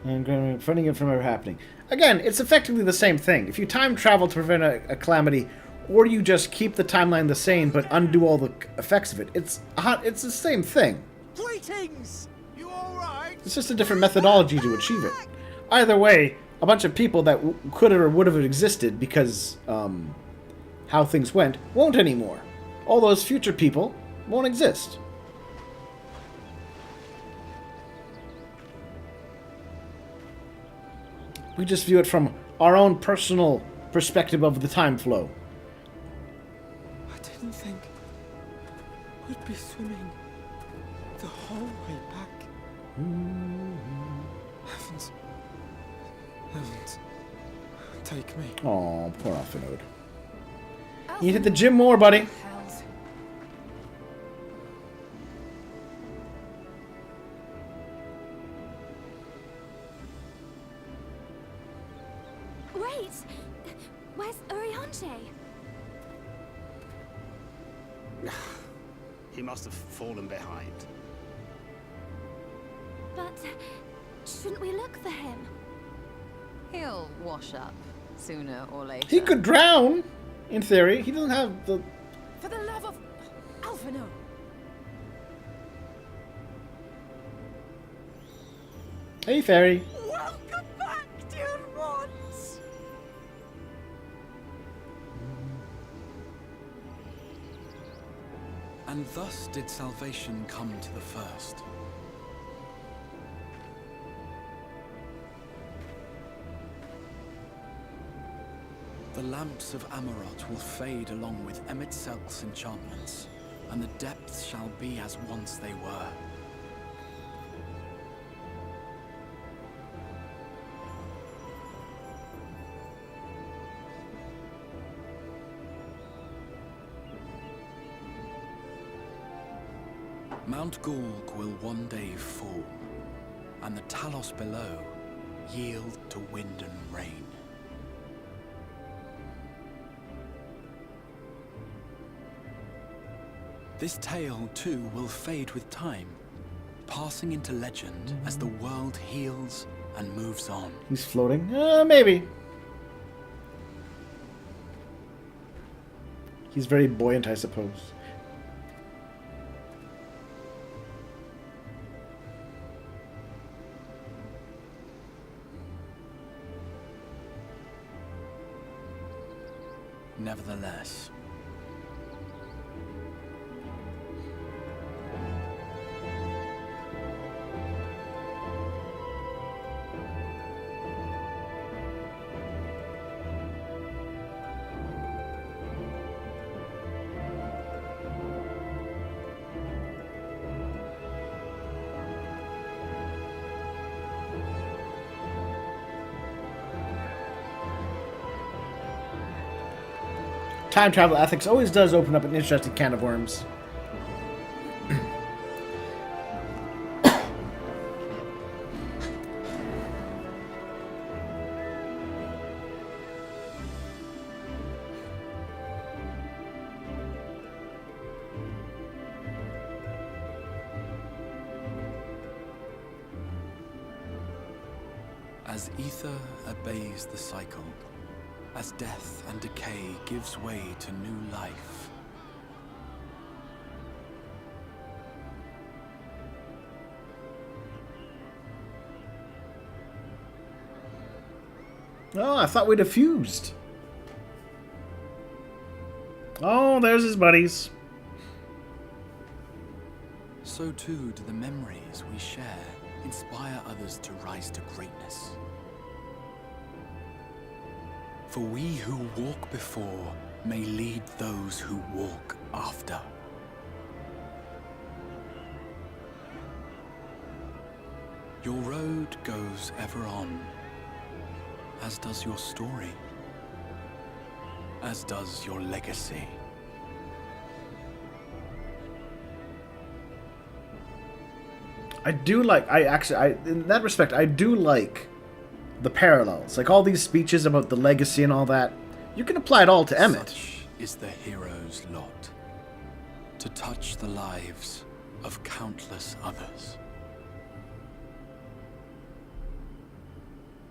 And preventing it from ever happening. Again, it's effectively the same thing. If you time travel to prevent a calamity, or you just keep the timeline the same but undo all the effects of it, it's the same thing. Greetings! You alright? It's just a different methodology to achieve it. Either way, a bunch of people that could or would have existed because how things went won't anymore. All those future people won't exist. We just view it from our own personal perspective of the time flow. I didn't think we'd be swimming the whole way back. Heavens. Heavens. Take me. Oh, poor Alphinode. You need to hit the gym more, buddy. Wait! Where's Urianger? He must have fallen behind. But shouldn't we look for him? He'll wash up sooner or later. He could drown, in theory. He doesn't have the... For the love of Alphino! Hey, fairy. Welcome back, dear ones. And thus did salvation come to the first. The lamps of Aumarot will fade along with Emet Selk's enchantments, and the depths shall be as once they were. Mount Gorg will one day fall, and the Talos below yield to wind and rain. This tale, too, will fade with time, passing into legend as the world heals and moves on. He's floating? Maybe. He's very buoyant, I suppose. Nevertheless, Time travel ethics always does open up an interesting can of worms. as ether obeys the cycle, as death and decay gives way to new life, Oh, I thought we'd have fused. Oh, there's his buddies. so too do the memories we share inspire others to rise to greatness. For we who walk before may lead those who walk after. Your road goes ever on, as does your story, as does your legacy. In that respect, I do like the parallels. Like all these speeches about the legacy and all that, you can apply it all to Emet. Such is the hero's lot, to touch the lives of countless others.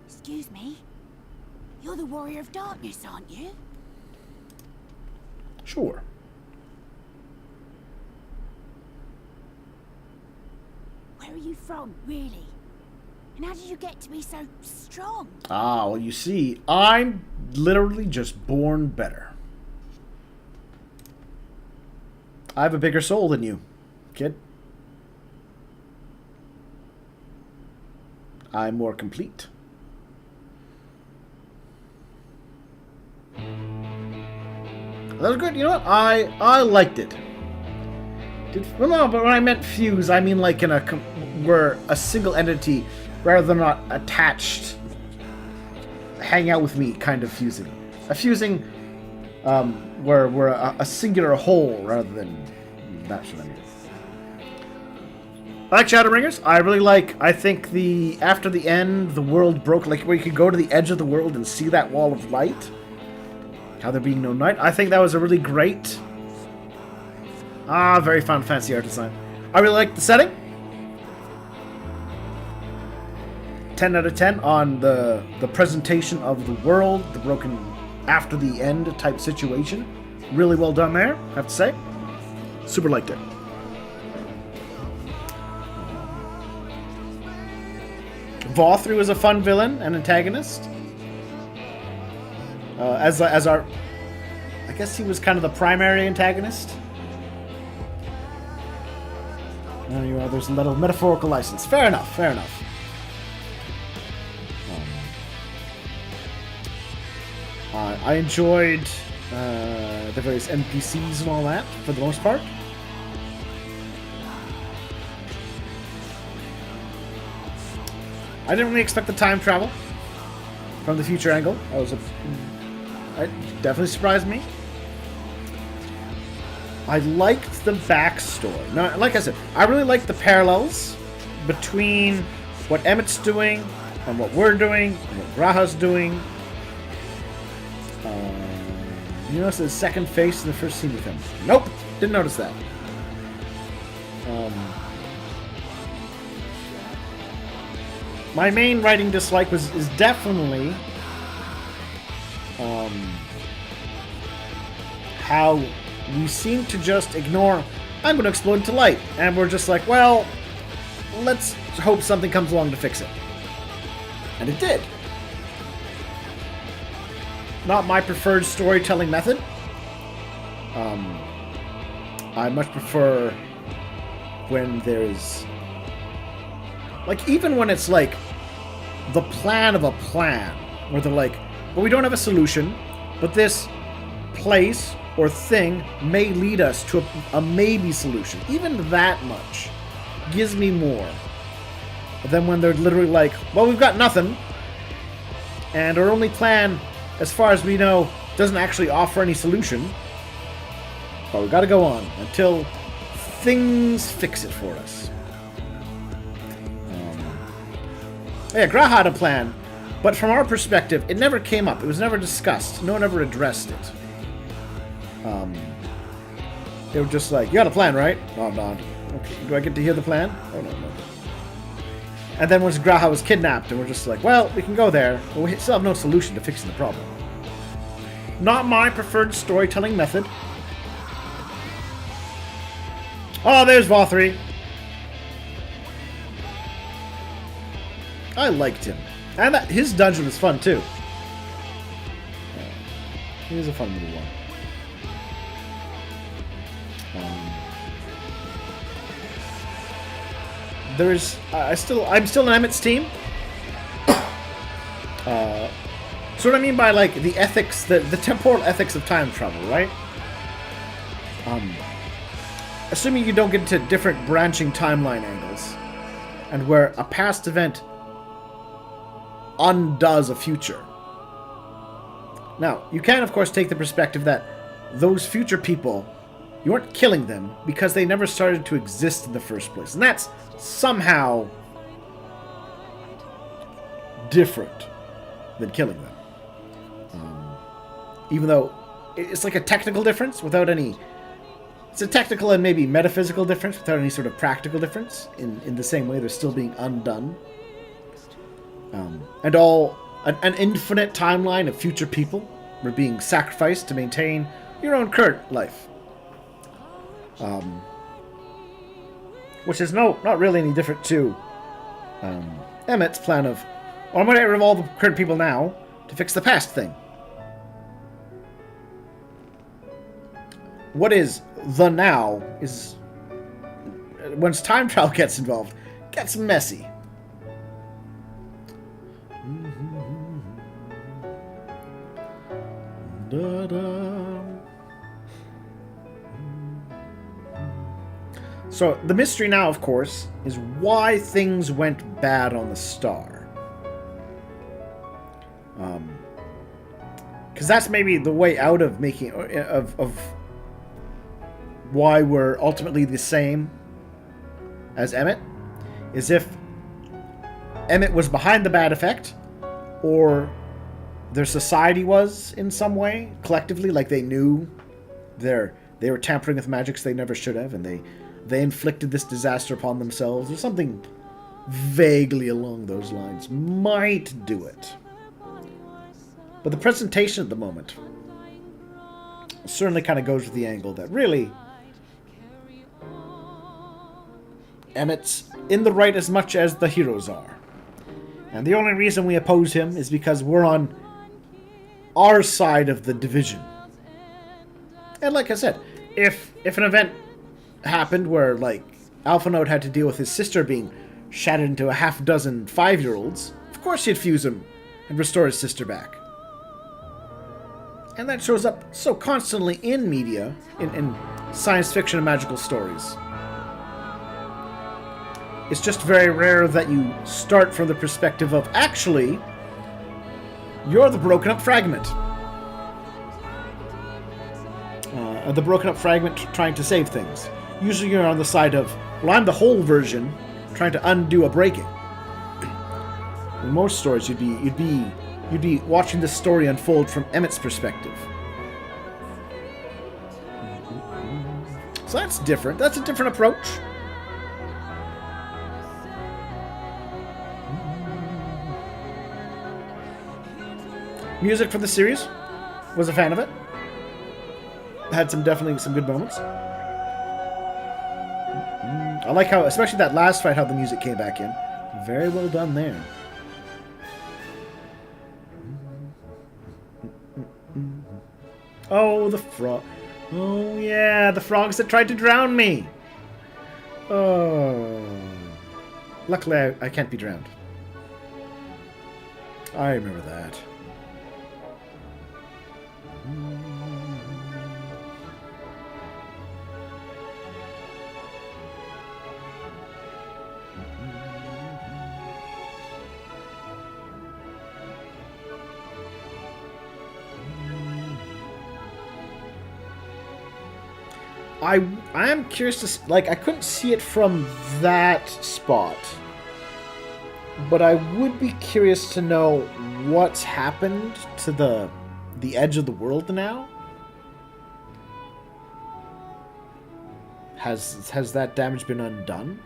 Excuse me? You're the Warrior of Darkness, aren't you? Sure. Where are you from, really? And how did you get to be so strong? Ah, well, you see, I'm literally just born better. I have a bigger soul than you, kid. I'm more complete. That was good. You know what? I liked it. Well, no, but when I meant fuse, I mean like we're a single entity rather than not attached. Hang out with me, kind of fusing. A fusing where we're a singular whole rather than that's what I mean. I like Shadowbringers. I think after the end, the world broke, like where you could go to the edge of the world and see that wall of light. How there being no night. I think that was a really great, very fun fancy art design. I really like the setting. 10 out of 10 on the presentation of the world, the broken after the end type situation. Really well done there, I have to say. Super liked it. Vothru is a fun villain and antagonist. As our, I guess he was kind of the primary antagonist. There's a little metaphorical license. Fair enough. I enjoyed the various NPCs and all that for the most part. I didn't really expect the time travel from the future angle. It definitely surprised me. I liked the backstory. Now, like I said, I really liked the parallels between what Emet's doing and what we're doing and what Graha's doing. You notice his second face in the first scene with him? Nope, didn't notice that. my main writing dislike is definitely how we seem to just ignore, I'm going to explode into light. And we're just like, well, let's hope something comes along to fix it. And it did. Not my preferred storytelling method. I much prefer when there's... like, even when it's like the plan of a plan, where they're like, well, we don't have a solution, but this place or thing may lead us to a maybe solution. Even that much gives me more than when they're literally like, well, we've got nothing, and our only plan, as far as we know, doesn't actually offer any solution, but we've got to go on until things fix it for us. Yeah, Graha had a plan, but from our perspective, it never came up. It was never discussed. No one ever addressed it. They were just like, you got a plan, right? No, I'm not. Okay, do I get to hear the plan? Oh, no. And then once Graha was kidnapped, and we're just like, well, we can go there, but we still have no solution to fixing the problem. Not my preferred storytelling method. Oh, there's Vothri. I liked him. And his dungeon was fun, too. He was a fun little one. I'm still on Emet's team. So what I mean by, like, the ethics, the temporal ethics of time travel, right? Assuming you don't get into different branching timeline angles, and where a past event undoes a future. Now, you can, of course, take the perspective that those future people, you weren't killing them because they never started to exist in the first place. And that's somehow different than killing them. Even though it's like a technical difference without any... It's a technical and maybe metaphysical difference without any sort of practical difference. In the same way they're still being undone. And an infinite timeline of future people were being sacrificed to maintain your own current life. Which is not really any different to Emet's plan of, well, I'm going to get rid of all the current people now to fix the past thing. What is the now is, once time travel gets involved, gets messy. So, the mystery now, of course, is why things went bad on the star. Because that's maybe the way out of making... of why we're ultimately the same as Emet, is if Emet was behind the bad effect, or their society was in some way, collectively, like they knew they were tampering with magics they never should have, and they inflicted this disaster upon themselves, or something vaguely along those lines might do it. But the presentation at the moment certainly kind of goes with the angle that really Emet's in the right as much as the heroes are. And the only reason we oppose him is because we're on our side of the division. And like I said, if an event happened where, like, Alpha Node had to deal with his sister being shattered into a half dozen 5-year-olds, of course he'd fuse him and restore his sister back. And that shows up so constantly in media, in science fiction and magical stories. It's just very rare that you start from the perspective of, actually, you're the broken up fragment. The broken up fragment trying to save things. Usually you're on the side of, well, I'm the whole version trying to undo a breaking. In most stories, you'd be watching the story unfold from Emet's perspective. So that's different. That's a different approach. Music for the series. Was a fan of it. Had definitely some good moments. I like how, especially that last fight, how the music came back in. Very well done there. Oh, the frog. Oh, yeah, the frogs that tried to drown me. Oh. Luckily, I can't be drowned. I remember that. I am curious to like, I couldn't see it from that spot, but I would be curious to know what's happened to the edge of the world now. Has that damage been undone?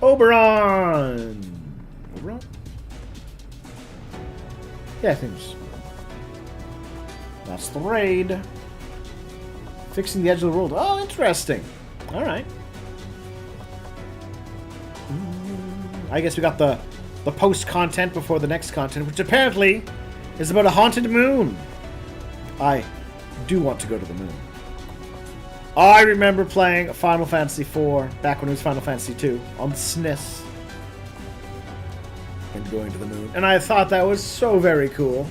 Oberon! Oberon? Yeah, I think so. That's the raid. Fixing the edge of the world. Oh, interesting. Alright. I guess we got the post-content before the next content, which apparently is about a haunted moon. I do want to go to the moon. I remember playing Final Fantasy IV back when it was Final Fantasy II on the SNES and going to the moon. And I thought that was so very cool.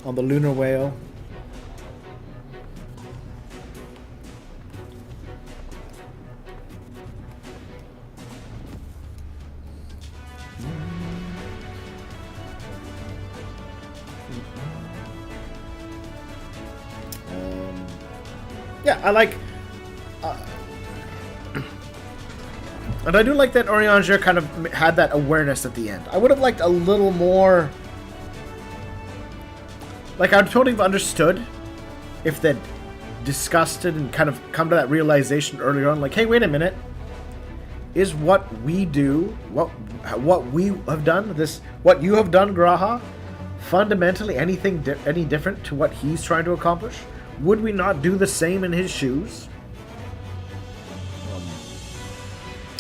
On the lunar whale. Yeah, I like... and I do like that Orianger kind of had that awareness at the end. I would have liked a little more... Like, I would totally have understood if they'd discussed it and kind of come to that realization earlier on. Like, hey, wait a minute. Is what we do, what we have done, what you have done, Graha, fundamentally any different to what he's trying to accomplish? Would we not do the same in his shoes?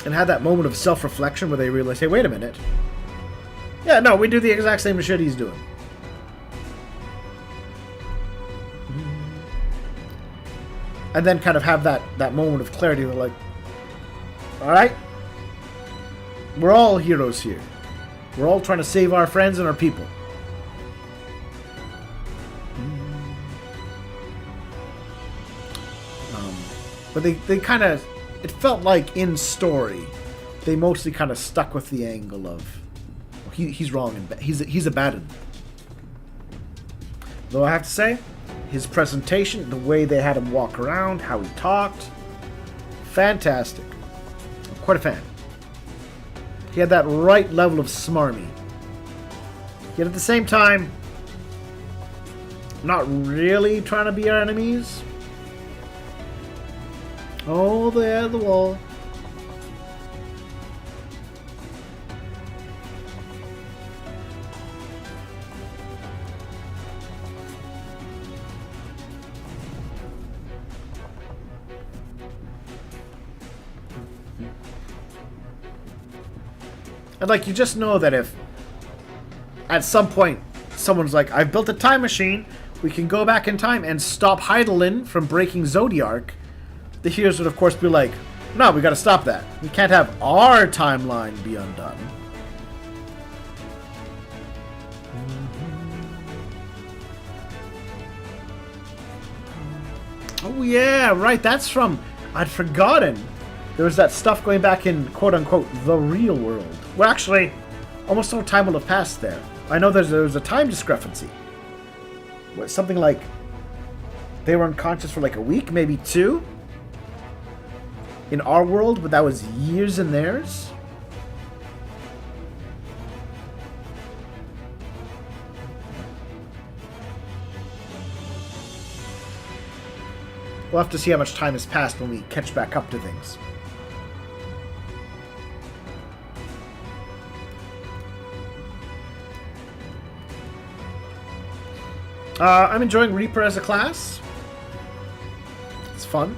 And had that moment of self-reflection where they realize, hey, wait a minute. Yeah, no, we do the exact same shit he's doing. And then kind of have that moment of clarity where like, alright, we're all heroes here. We're all trying to save our friends and our people. But they kind of, it felt like in story, they mostly kind of stuck with the angle of, he's wrong and he's a bad one. Though I have to say, his presentation, the way they had him walk around, how he talked, fantastic. I'm quite a fan. He had that right level of smarmy. Yet at the same time, not really trying to be our enemies. Oh, there, the wall. And like, you just know that if at some point someone's like, I've built a time machine, we can go back in time and stop Heidelin from breaking Zodiark, the heroes would of course be like, no, we gotta stop that. We can't have our timeline be undone. Oh yeah, right. That's from... I'd forgotten. There was that stuff going back in quote-unquote the real world. Well, actually, almost no time will have passed there. I know there's a time discrepancy. What, something like they were unconscious for like a week, maybe 2? In our world, but that was years in theirs? We'll have to see how much time has passed when we catch back up to things. I'm enjoying Reaper as a class. It's fun.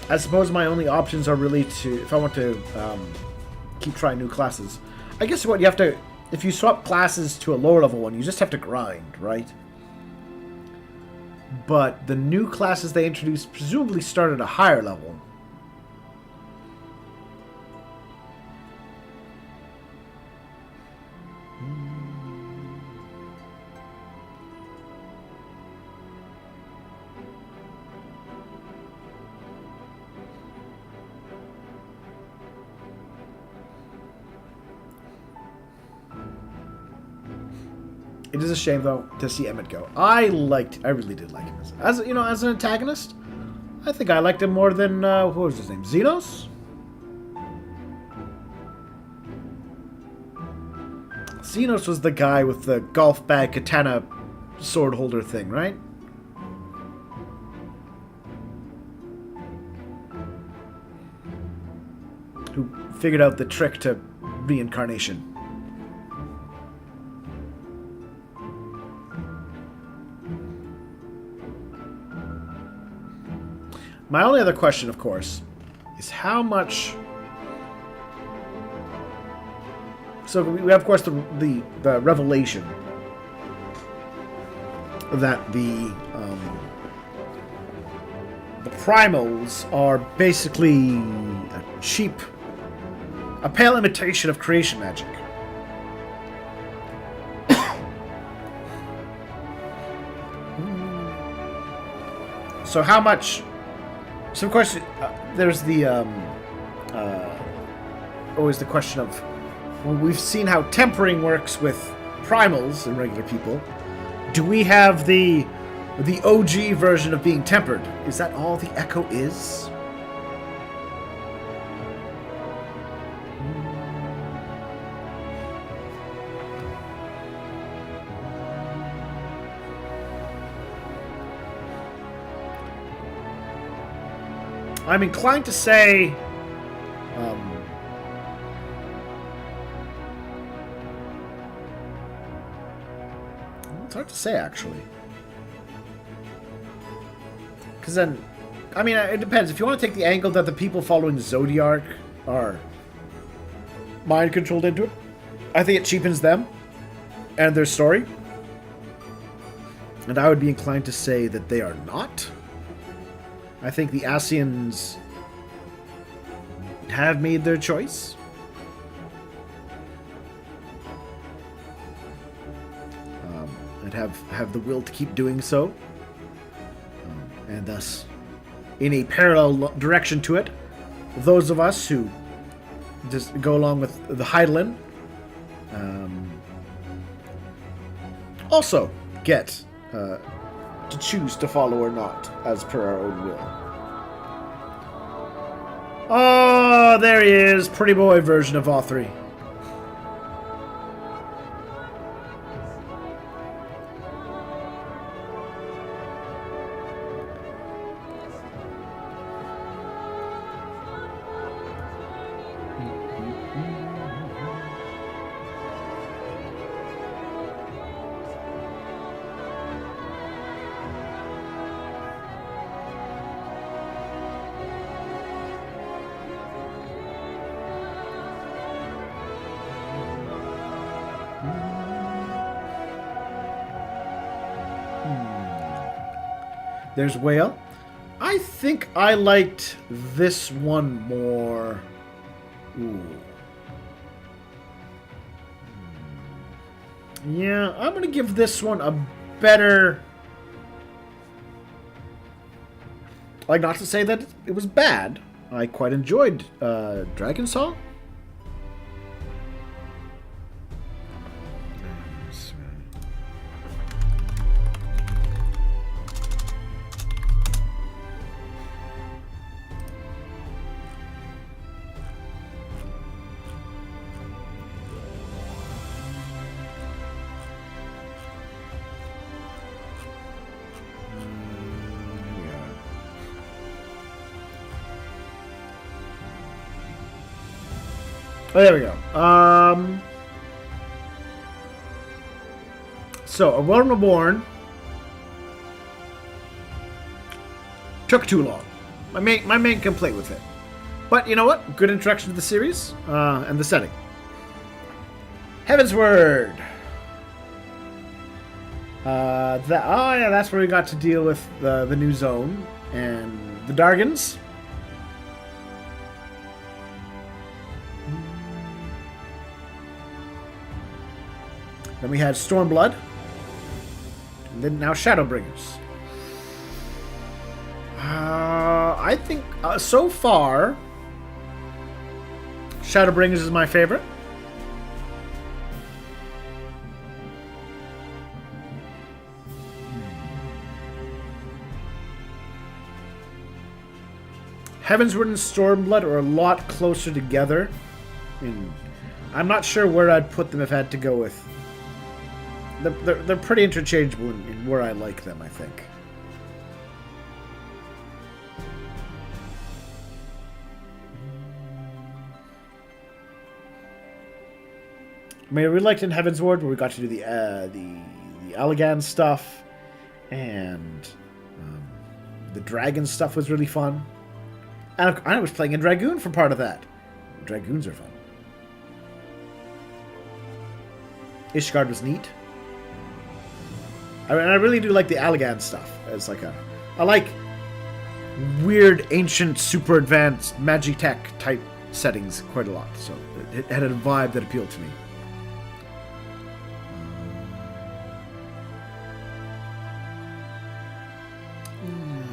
I suppose my only options are really to, if I want to keep trying new classes. I guess what you have to, if you swap classes to a lower level one, you just have to grind, right? But the new classes they introduced presumably start at a higher level. It is a shame, though, to see Emet go. I really did like him as you know, as an antagonist. I think I liked him more than what was his name, Xenos. Xenos was the guy with the golf bag katana sword holder thing, right? Who figured out the trick to reincarnation. My only other question, of course, is how much... So we have, of course, the revelation that the primals are basically a pale imitation of creation magic. So how much... So of course, there's the always the question of, well, we've seen how tempering works with primals and regular people. Do we have the OG version of being tempered? Is that all the Echo is? I'm inclined to say... it's hard to say, actually. Because then... I mean, it depends. If you want to take the angle that the people following Zodiac are mind-controlled into it, I think it cheapens them and their story. And I would be inclined to say that they are not. I think the Asians have made their choice. And have the will to keep doing so. And thus, in a parallel direction to it, those of us who just go along with the Heidelin also get... to choose to follow or not, as per our own will. Oh, there he is, pretty boy version of Authry. There's Whale. I think I liked this one more Ooh. Yeah, I'm going to give this one a better... Like, not to say that it was bad. I quite enjoyed Dragon Song. Oh, there we go. So, A Realm Reborn took too long. My main complaint with it. But you know what? Good introduction to the series and the setting. Heaven's Word. Yeah, that's where we got to deal with the new zone and the Dargans. Then we had Stormblood. And then now Shadowbringers. I think so far Shadowbringers is my favorite. Heavensward and Stormblood are a lot closer together. I'm not sure where I'd put them if I had to go with. They're pretty interchangeable in where I like them, I think. I mean, I really liked in Heavensward where we got to do the Allagan stuff, and the dragon stuff was really fun. And I was playing a Dragoon for part of that. Dragoons are fun. Ishgard was neat. I mean, I really do like the Allagan stuff. It's like I like weird, ancient, super advanced Magitech type settings quite a lot. So it had a vibe that appealed to me.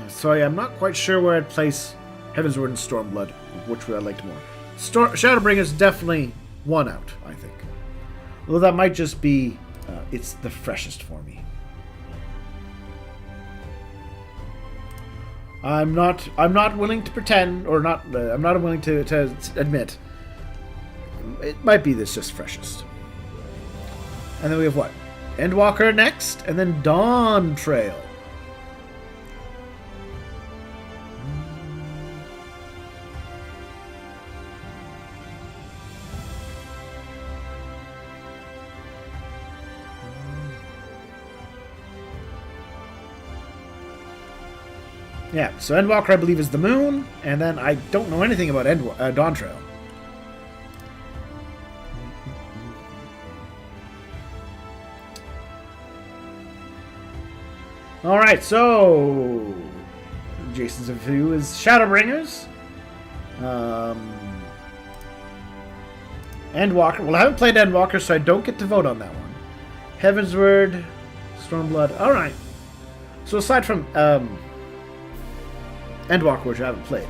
So yeah, I'm not quite sure where I'd place Heavensward and Stormblood, which would I liked more. Shadowbringers is definitely one out, I think. Although that might just be it's the freshest for me. I'm not willing to pretend, or not. I'm not willing to admit. It might be this just freshest. And then we have what? Endwalker next, and then Dawn Trail. Yeah, so Endwalker I believe is the moon, and then I don't know anything about Dawn Trail. Alright, so Jason's view is Shadowbringers. Endwalker. Well, I haven't played Endwalker, so I don't get to vote on that one. Heavensward, Stormblood. Alright. So aside from Endwalker, which I haven't played,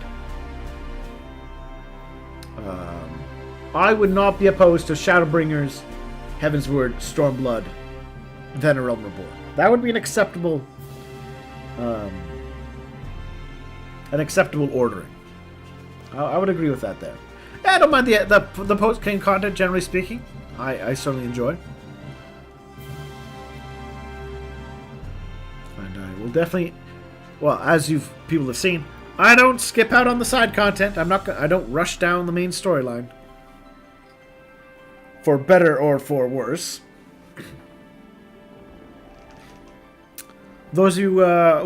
I would not be opposed to Shadowbringers, Heavensward, Stormblood, then A Realm Reborn. That would be an acceptable ordering. I would agree with that there. Yeah, I don't mind the post-game content, generally speaking. I certainly enjoy. And I will definitely... Well, as people have seen, I don't skip out on the side content. I don't rush down the main storyline. For better or for worse. Those of you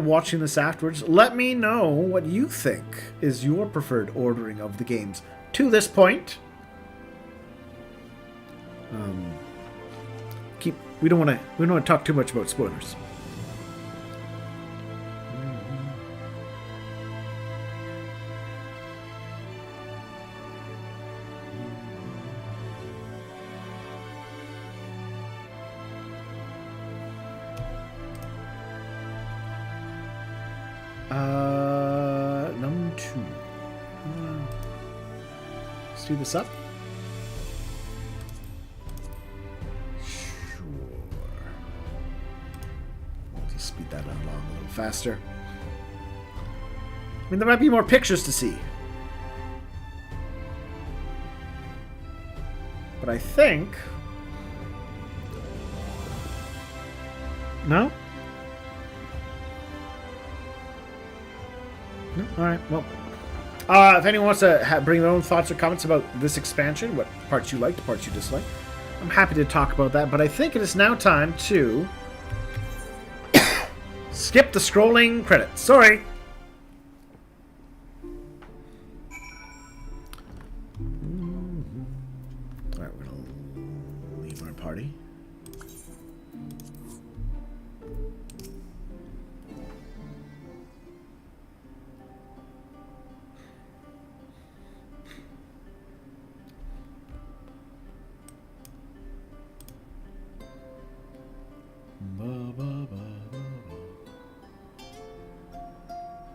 watching this afterwards, let me know what you think is your preferred ordering of the games to this point. We don't want to talk too much about spoilers. Number 2. Speed this up. Sure. Just speed that along a little faster. I mean, there might be more pictures to see. But I think... No? No? Alright, well... if anyone wants to bring their own thoughts or comments about this expansion, what parts you liked, parts you disliked, I'm happy to talk about that. But I think it is now time to... skip the scrolling credits. Sorry! Alright, we're going to leave our party.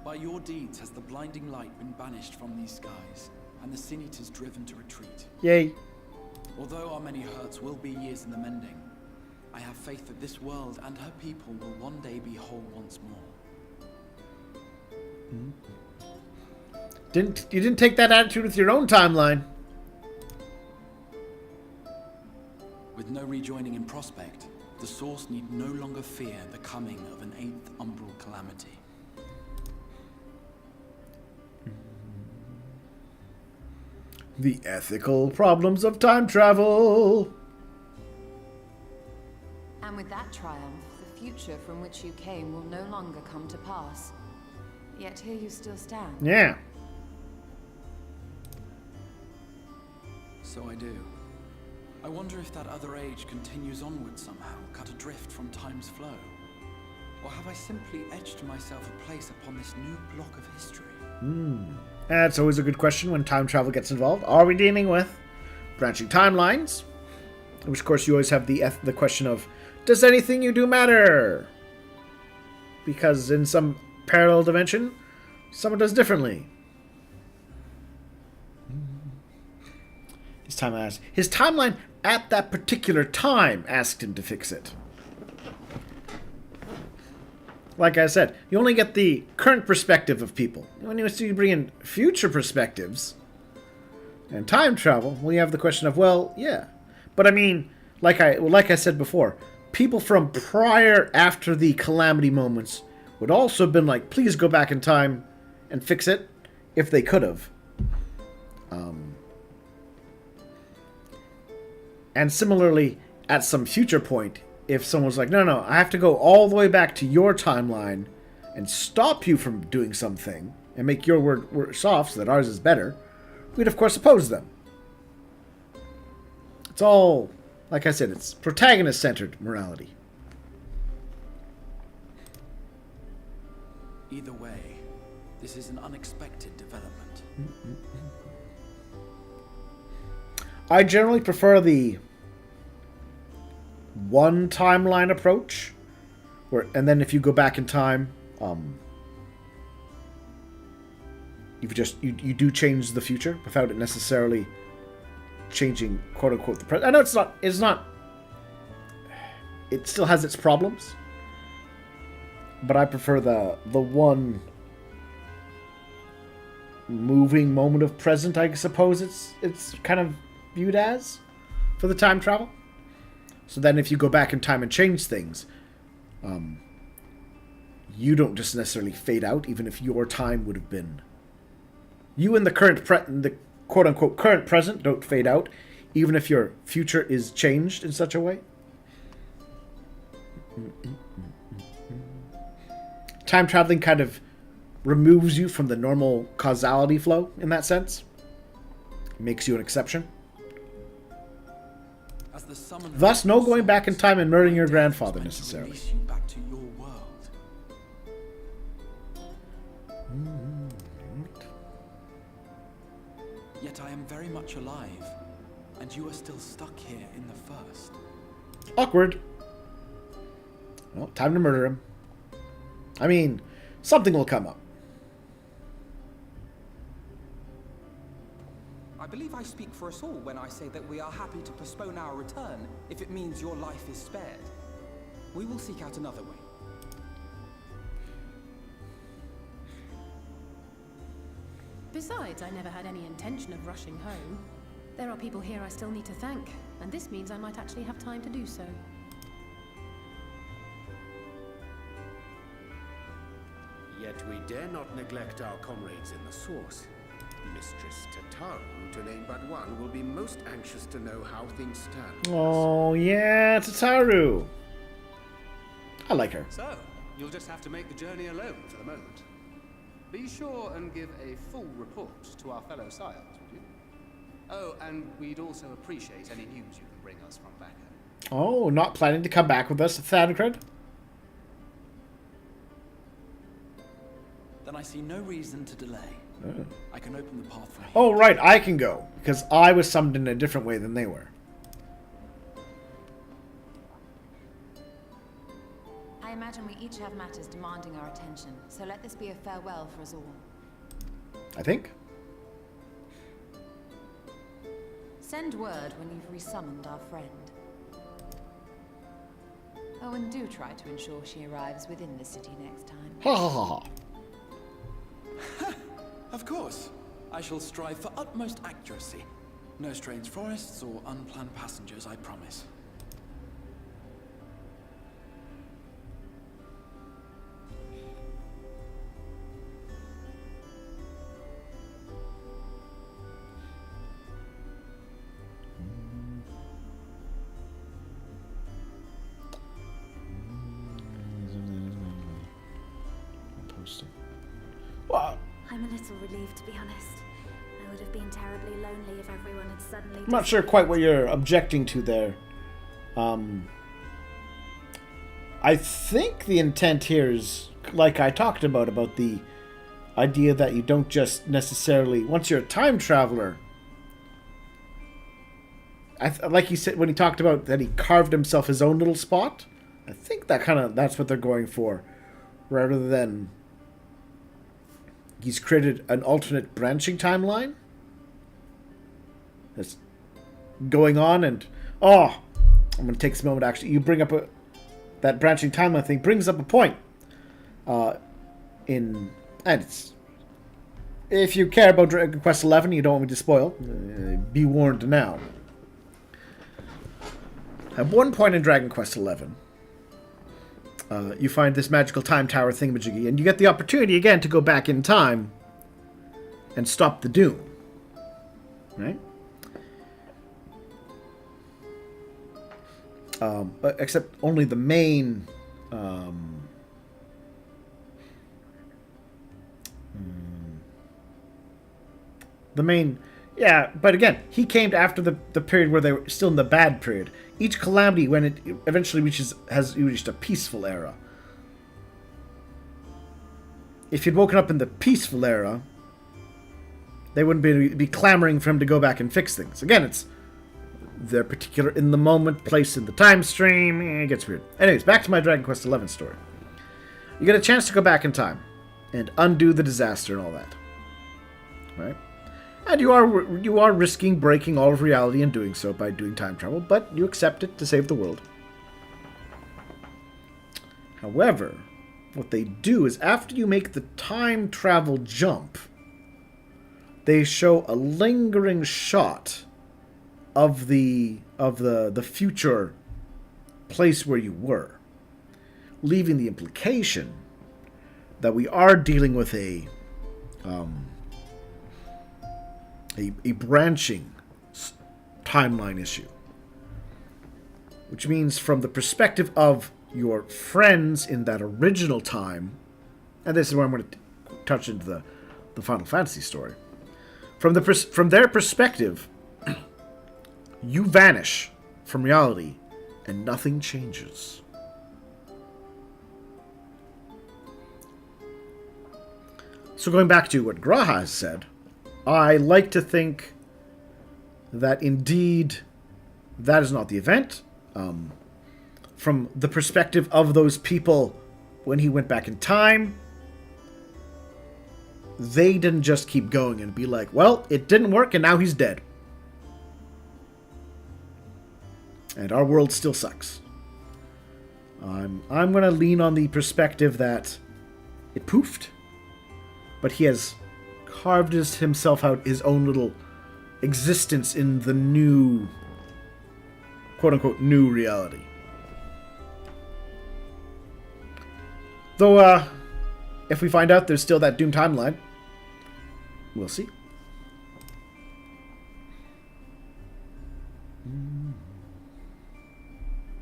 By your deeds has the blinding light been banished from these skies, and the Sin Eaters driven to retreat. Yay. Although our many hurts will be years in the mending, I have faith that this world and her people will one day be whole once more. You didn't take that attitude with your own timeline. With no rejoining in prospect, the Source need no longer fear the coming of an 8th umbral calamity. The ethical problems of time travel. And with that triumph, the future from which you came will no longer come to pass. Yet here you still stand. Yeah. So I do. I wonder if that other age continues onward somehow, cut adrift from time's flow. Or have I simply etched myself a place upon this new block of history? That's always a good question when time travel gets involved. Are we dealing with branching timelines? Which, of course, you always have the question of, does anything you do matter? Because in some parallel dimension, someone does differently. His timeline at that particular time asked him to fix it. Like I said, you only get the current perspective of people. When you bring in future perspectives and time travel, well, you have the question of, well, yeah. But I mean, like I said before, people from prior after the calamity moments would also have been like, please go back in time and fix it if they could have. And similarly, at some future point, if someone was like, no, I have to go all the way back to your timeline and stop you from doing something and make your word worse off so that ours is better, we'd of course oppose them. It's all, like I said, it's protagonist-centered morality. Either way, this is an unexpected development. I generally prefer the one timeline approach, and then if you go back in time, you do change the future without it necessarily changing quote unquote the present. I know it's not. It still has its problems, but I prefer the one moving moment of present. I suppose it's kind of viewed as for the time travel. So then if you go back in time and change things, you don't just necessarily fade out, even if your time would have been... You in the the quote-unquote current present don't fade out, even if your future is changed in such a way. Time traveling kind of removes you from the normal causality flow in that sense. Makes you an exception. Thus, no going back in time and murdering your grandfather necessarily. Back to your world. Yet I am very much alive, and you are still stuck here in the first. Awkward. Well, time to murder him. I mean, something will come up. believe I speak for us all when I say that we are happy to postpone our return if it means your life is spared. We will seek out another way. Besides, I never had any intention of rushing home. There are people here I still need to thank, and this means I might actually have time to do so. Yet we dare not neglect our comrades in the source. Mistress Tataru, to name but one, will be most anxious to know how things stand. Oh, yeah, Tataru. I like her. So, you'll just have to make the journey alone for the moment. Be sure and give a full report to our fellow scions, would you? Oh, and we'd also appreciate any news you can bring us from back home. Oh, not planning to come back with us, Thancred? Then I see no reason to delay. Oh. I can open the path for me. Oh, right, I can go, because I was summoned in a different way than they were. I imagine we each have matters demanding our attention, so let this be a farewell for us all. I think. Send word when you've resummoned our friend. Oh, and do try to ensure she arrives within the city next time. Ha ha ha ha. Of course. I shall strive for utmost accuracy. No strange forests or unplanned passengers, I promise. I'm a little relieved, to be honest. I would have been terribly lonely if everyone had suddenly... I'm not sure quite what you're objecting to there. I think the intent here is, like I talked about the idea that you don't just necessarily... Once you're a time traveler... like he said when he talked about that he carved himself his own little spot. I think that's what they're going for. Rather than... He's created an alternate branching timeline that's going on, and I'm going to take this moment. Actually, you bring up that branching timeline thing brings up a point. And it's, if you care about Dragon Quest XI, you don't want me to spoil. Be warned now. At one point in Dragon Quest XI. You find this magical time tower thingamajiggy, and you get the opportunity again to go back in time and stop the doom. Right? Except only the main... Yeah, but again, he came after the period where they were still in the bad period. Each calamity, when it eventually has reached a peaceful era. If you'd woken up in the peaceful era, they wouldn't be clamoring for him to go back and fix things. Again, it's their particular in the moment, place in the time stream. It gets weird. Anyways, back to my Dragon Quest XI story. You get a chance to go back in time and undo the disaster and all that. Right? And you are risking breaking all of reality in doing so by doing time travel, but you accept it to save the world. However, what they do is after you make the time travel jump, they show a lingering shot of the future place where you were, leaving the implication that we are dealing with a branching timeline issue. Which means from the perspective of your friends in that original time, and this is where I'm going to touch into the Final Fantasy story. From their perspective, you vanish from reality and nothing changes. So going back to what Graha has said, I like to think that indeed that is not the event. From the perspective of those people, when he went back in time, they didn't just keep going and be like, well, it didn't work and now he's dead. And our world still sucks. I'm going to lean on the perspective that it poofed, but he has carved himself out his own little existence in the new, quote-unquote, new reality. Though, if we find out there's still that Doom timeline, we'll see.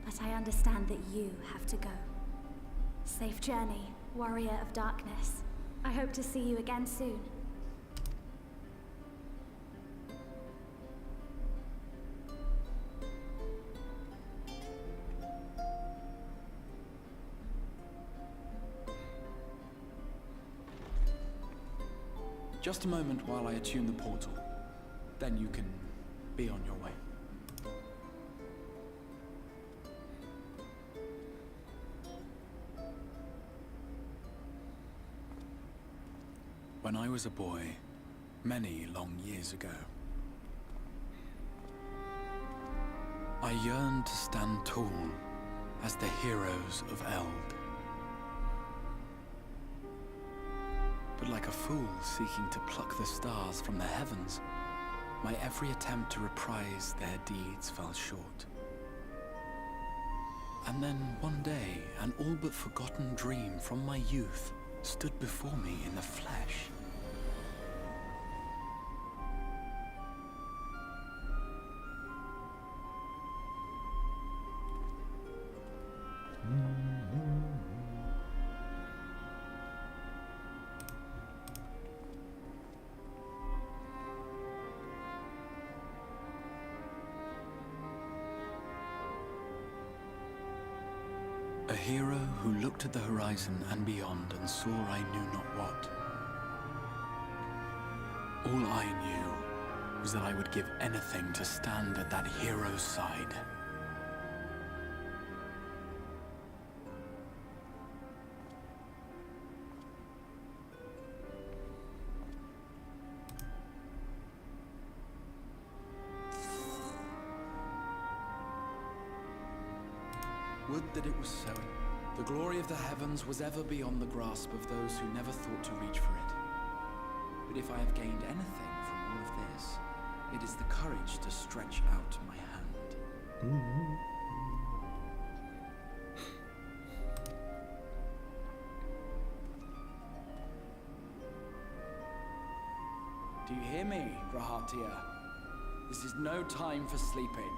But I understand that you have to go. Safe journey, warrior of darkness. I hope to see you again soon. Just a moment while I attune the portal. Then you can be on your way. When I was a boy, many long years ago, I yearned to stand tall as the heroes of Eld. But like a fool seeking to pluck the stars from the heavens, my every attempt to reprise their deeds fell short. And then one day, an all but forgotten dream from my youth stood before me in the flesh. A hero who looked at the horizon and beyond and saw I knew not what. All I knew was that I would give anything to stand at that hero's side. Would that it was so. The glory of the heavens was ever beyond the grasp of those who never thought to reach for it. But if I have gained anything from all of this, it is the courage to stretch out my hand. Do you hear me, Grahatia? This is no time for sleeping.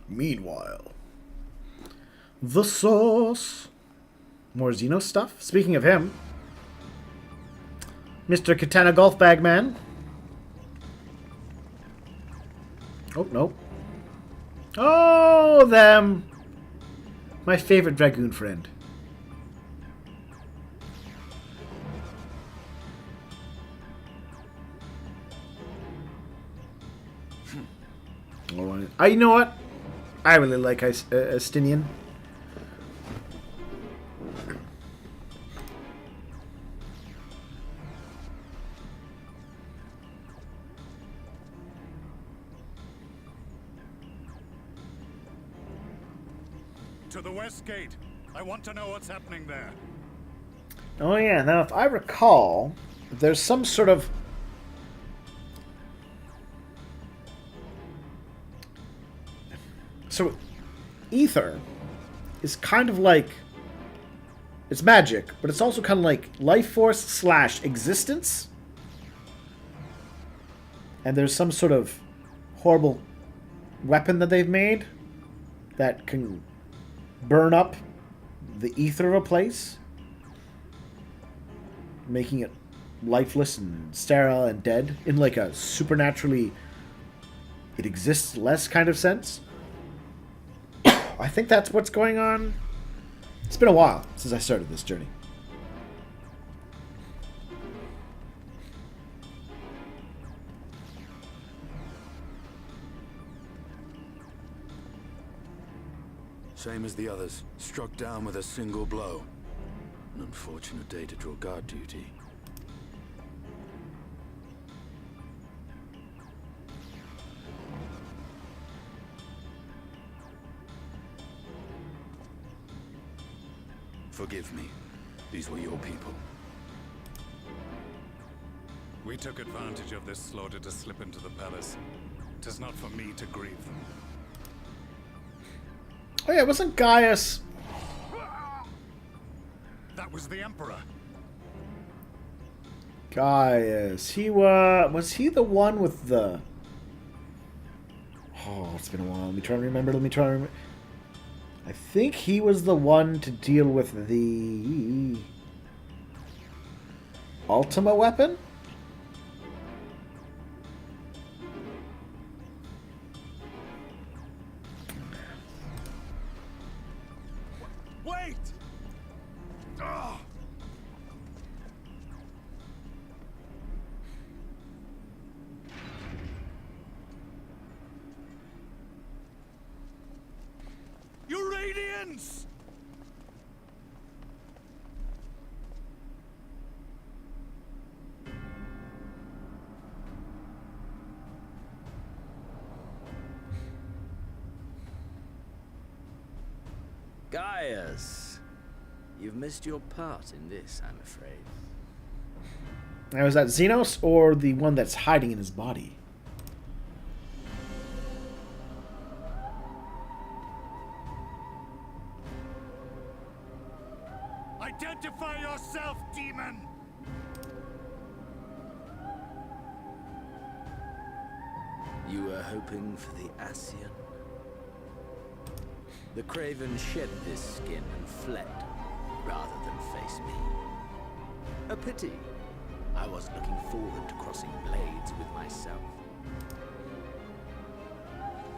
Meanwhile, the source. More Xeno stuff. Speaking of him, Mr. Katana Golf Bag Man. Oh, no. Oh, them. My favorite Dragoon friend. You know what? I really like Astinian. To the west gate. I want to know what's happening there. Oh yeah, now if I recall, there's some sort of... So, ether is kind of like... It's magic, but it's also kind of like life force / existence. And there's some sort of horrible weapon that they've made that can burn up the ether of a place, making it lifeless and sterile and dead in like a supernaturally it exists less kind of sense. I think that's what's going on. It's been a while since I started this journey. Same as the others, struck down with a single blow. An unfortunate day to draw guard duty. Forgive me. These were your people. We took advantage of this slaughter to slip into the palace. 'Tis not for me to grieve them. Oh yeah, wasn't Gaius... That was the Emperor. Gaius. He was he the one with the... Oh, it's been a while. Let me try and remember. I think he was the one to deal with the... Ultima weapon? Wait! Ugh. You Radiants! Gaius, you've missed your part in this, I'm afraid. Now, is that Xenos or the one that's hiding in his body? Identify yourself, demon! You were hoping for the Ascian? The Craven shed this skin and fled, rather than face me. A pity. I was looking forward to crossing blades with myself.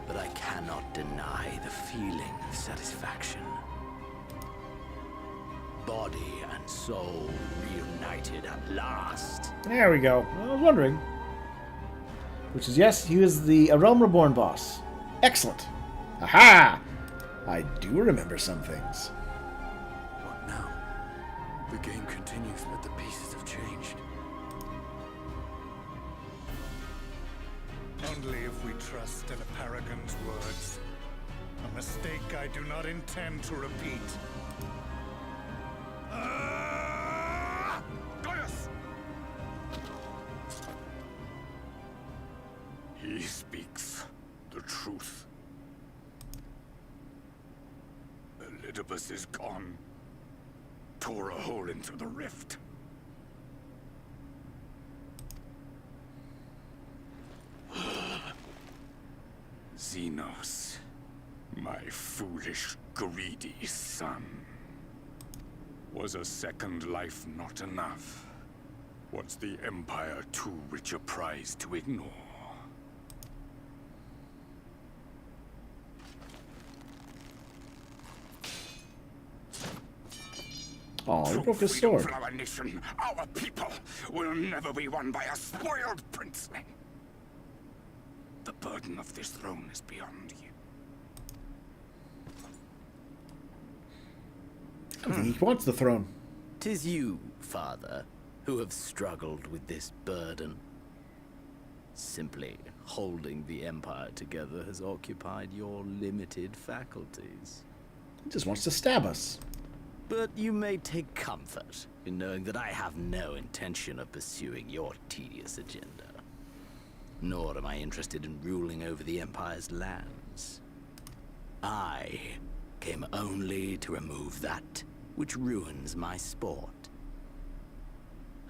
But I cannot deny the feeling of satisfaction. Body and soul reunited at last. There we go. I was wondering. Which is, yes, he was the Realm Reborn boss. Excellent. Aha! I do remember some things. What now? The game continues, but the pieces have changed. Only if we trust in a paragon's words. A mistake I do not intend to repeat. Gaius! He speaks the truth. Elidibus is gone. Tore a hole into the rift. Xenos, my foolish, greedy son. Was a second life not enough? Was the Empire too rich a prize to ignore? Oh, he broke his sword. For our nation, our people, will never be won by a spoiled princeling. The burden of this throne is beyond you. I think he wants the throne. 'Tis you, father, who have struggled with this burden. Simply holding the Empire together has occupied your limited faculties. He just wants to stab us. But you may take comfort in knowing that I have no intention of pursuing your tedious agenda. Nor am I interested in ruling over the Empire's lands. I came only to remove that which ruins my sport.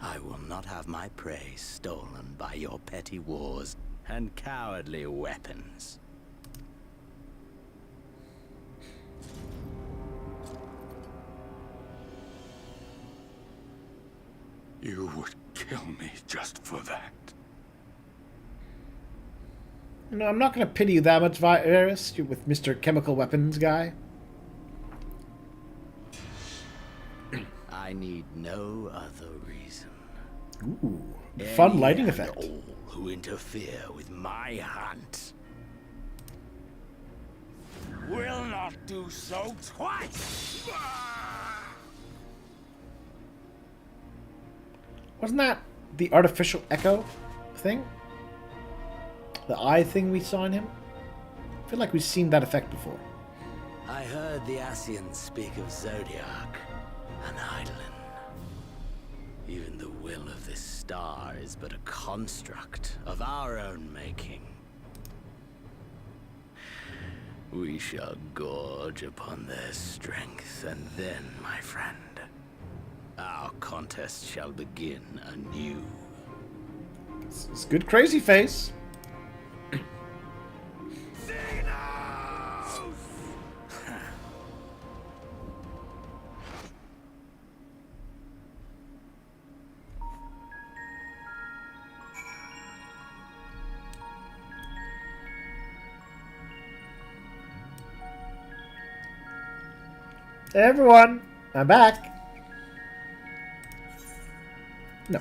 I will not have my prey stolen by your petty wars and cowardly weapons. You would kill me just for that. No, I'm not going to pity you that much, Varys, with Mr. Chemical Weapons guy. I need no other reason. Ooh, fun lighting Any effect. and all who interfere with my hunt. will not do so twice! Wasn't that the artificial echo thing? The eye thing we saw in him? I feel like we've seen that effect before. I heard the Ascians speak of Zodiac, an Eidolon. Even the will of this star is but a construct of our own making. We shall gorge upon their strength, and then, my friend, our contest shall begin anew. It's good crazy face. Hey everyone, I'm back. No.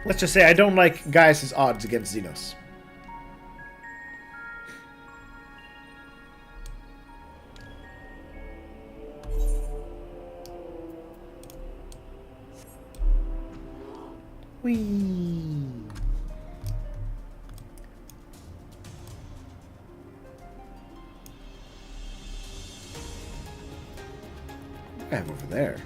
Let's just say I don't like Gaius' odds against Xenos. Whee! What do I have over there?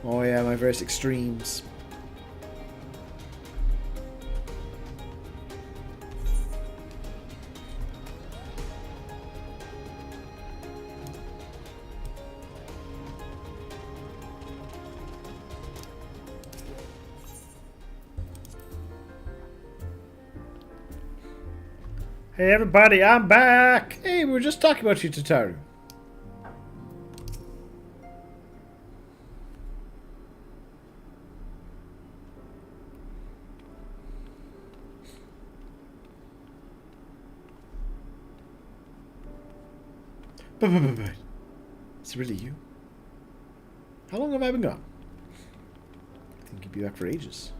Oh yeah, my various extremes. Hey everybody, I'm back! Hey, we were just talking about you, Tataru. But, it's really you? How long have I been gone? I think you'd be back for ages.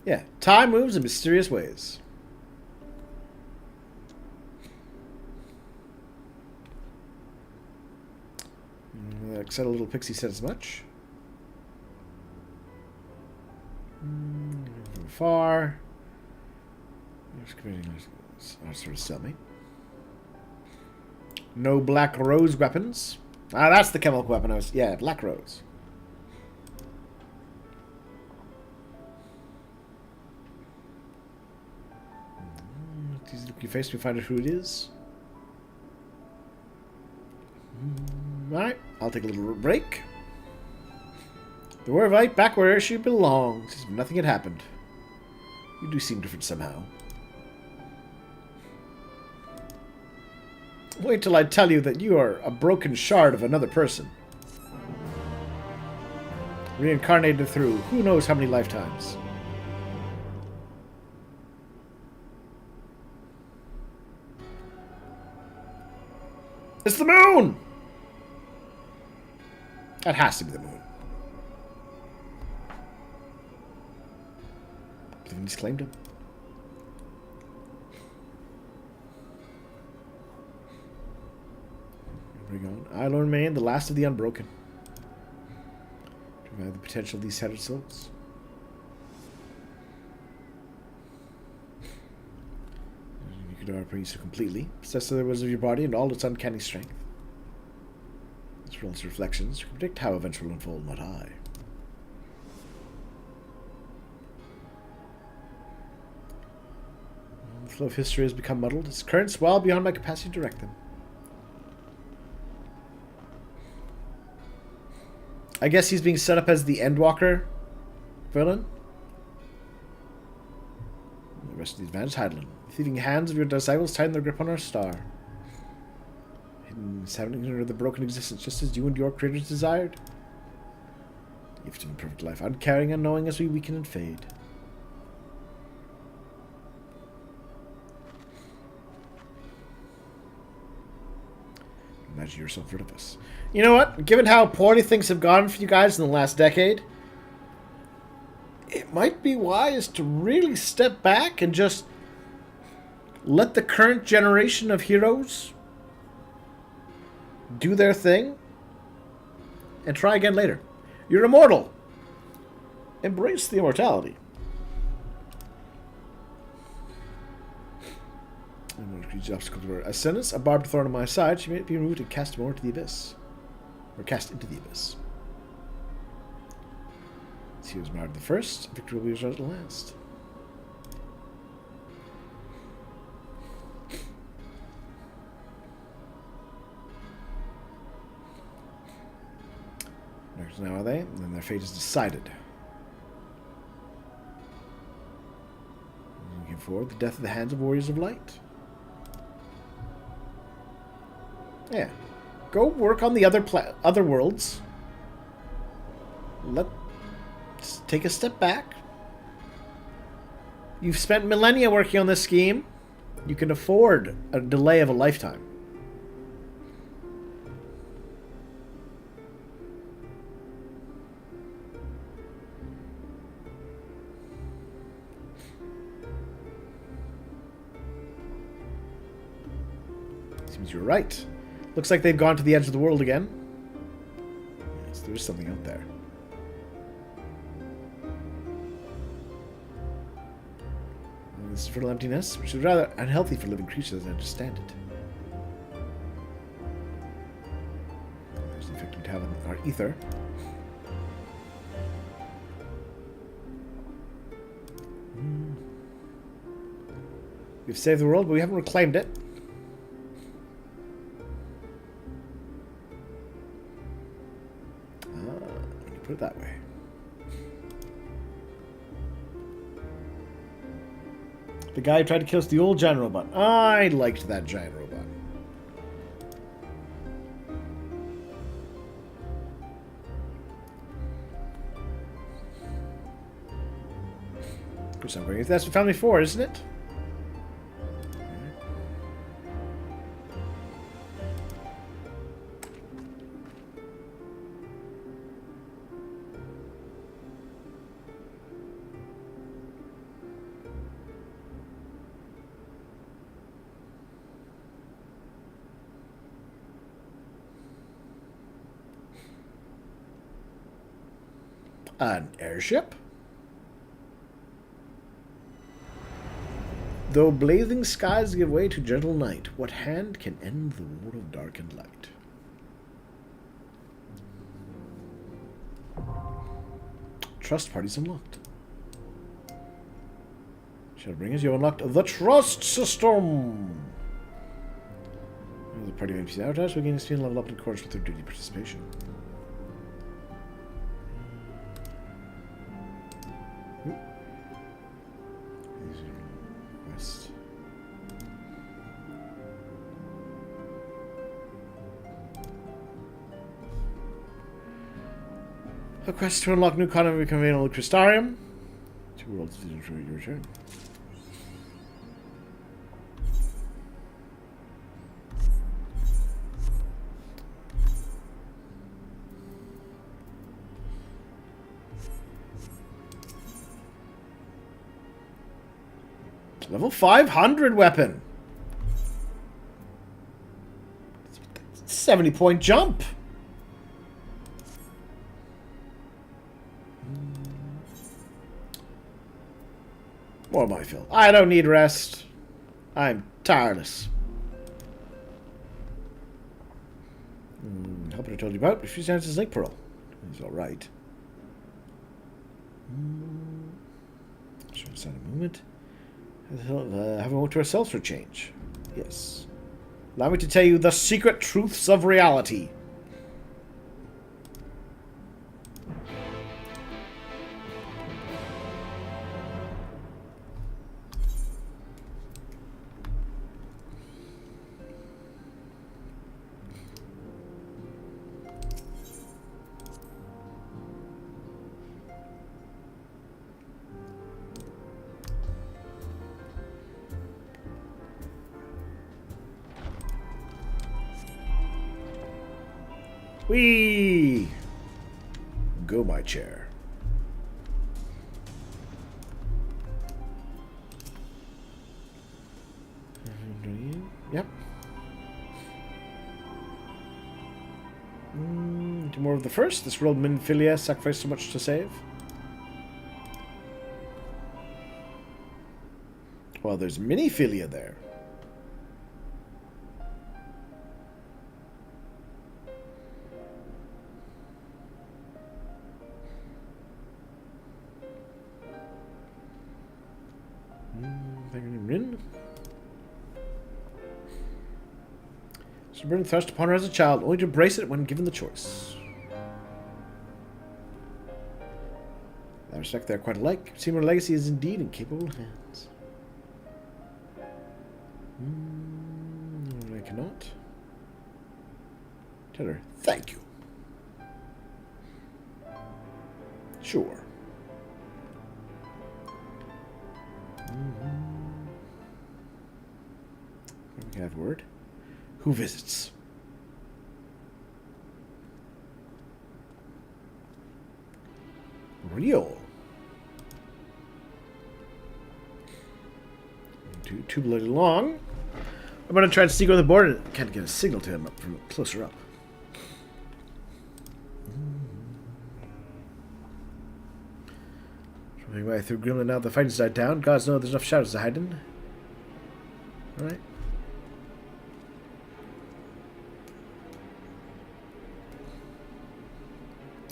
Yeah, time moves in mysterious ways. Said a little pixie said as much. From afar. Sort of sell me. No black rose weapons. Ah, that's the chemical weapon I was. Yeah, black rose. Easy to look your face to find out who it is. Right, I'll take a little break. The Werevite back where she belongs. As if nothing had happened. You do seem different somehow. Wait till I tell you that you are a broken shard of another person. Reincarnated through who knows how many lifetimes. It's the moon! That has to be the moon. He's claimed him. Bring on. I learn man, the last of the unbroken. To revive the potential of these shattered souls. You could replace so completely. Possess the was of your body and all its uncanny strength. Its rules reflections can predict how events will unfold, not I. The flow of history has become muddled. Its currents well beyond my capacity to direct them. I guess he's being set up as the Endwalker villain. The rest of the advantage, Hydaelyn. The thieving hands of your disciples tighten their grip on our star. Hidden sounding under the broken existence, just as you and your creators desired. Gift of imperfect life, uncaring, unknowing as we weaken and fade. Imagine yourself rid of us. You know what? Given how poorly things have gone for you guys in the last decade, it might be wise to really step back and just let the current generation of heroes do their thing and try again later. You're immortal. Embrace the immortality. A sentence, a barbed thorn on my side, she may be removed and cast more into the abyss. Or cast into the abyss. He was married the first, victory will be reserved the last. Now are they? And then their fate is decided. Looking forward, the death of the hands of warriors of light. Yeah. Go work on the other worlds. Let's take a step back. You've spent millennia working on this scheme. You can afford a delay of a lifetime. Seems you're right. Looks like they've gone to the edge of the world again. Yes, there's something out there. This is fertile emptiness, which is rather unhealthy for living creatures as I understand it. There's the effect we'd have on our ether. We've saved the world, but we haven't reclaimed it. Put it that way. The guy who tried to kill us, the old giant robot. I liked that giant robot. Of course I'm going. That's what Family 4, isn't it? An airship? Though blazing skies give way to gentle night, what hand can end the war of dark and light? Trust parties unlocked. Shadowbringers, you unlocked the trust system! The party of NPC avatars will gain a speed level up in accordance with their duty participation. A quest to unlock new content will become available in Crystarium. 2 worlds vision for your return. Level 500 weapon. 70-point jump. More of my fill. I don't need rest. I'm tireless. Helper I told you about. If she sends his link pearl. He's alright. Should have a movement. Have a moment to ourselves for change. Yes. Allow me to tell you the secret truths of reality. Whee! Go my chair. Yep. Do more of the first. This world Minfilia sacrificed so much to save. Well, there's Minifilia there. Rin. Stubborn thrust upon her as a child, only to embrace it when given the choice. In that respect, they are quite alike. Seymour Legacy is indeed in capable hands. I cannot. Tell her, thank you. Sure. We can have a word. Who visits? Real. Too bloody long. I'm going to try to sneak over the board and kind of get a signal to him up from closer up. Traveling way through Greenland now the fighting's died down. Gods know there's enough shadows to hide in. Alright.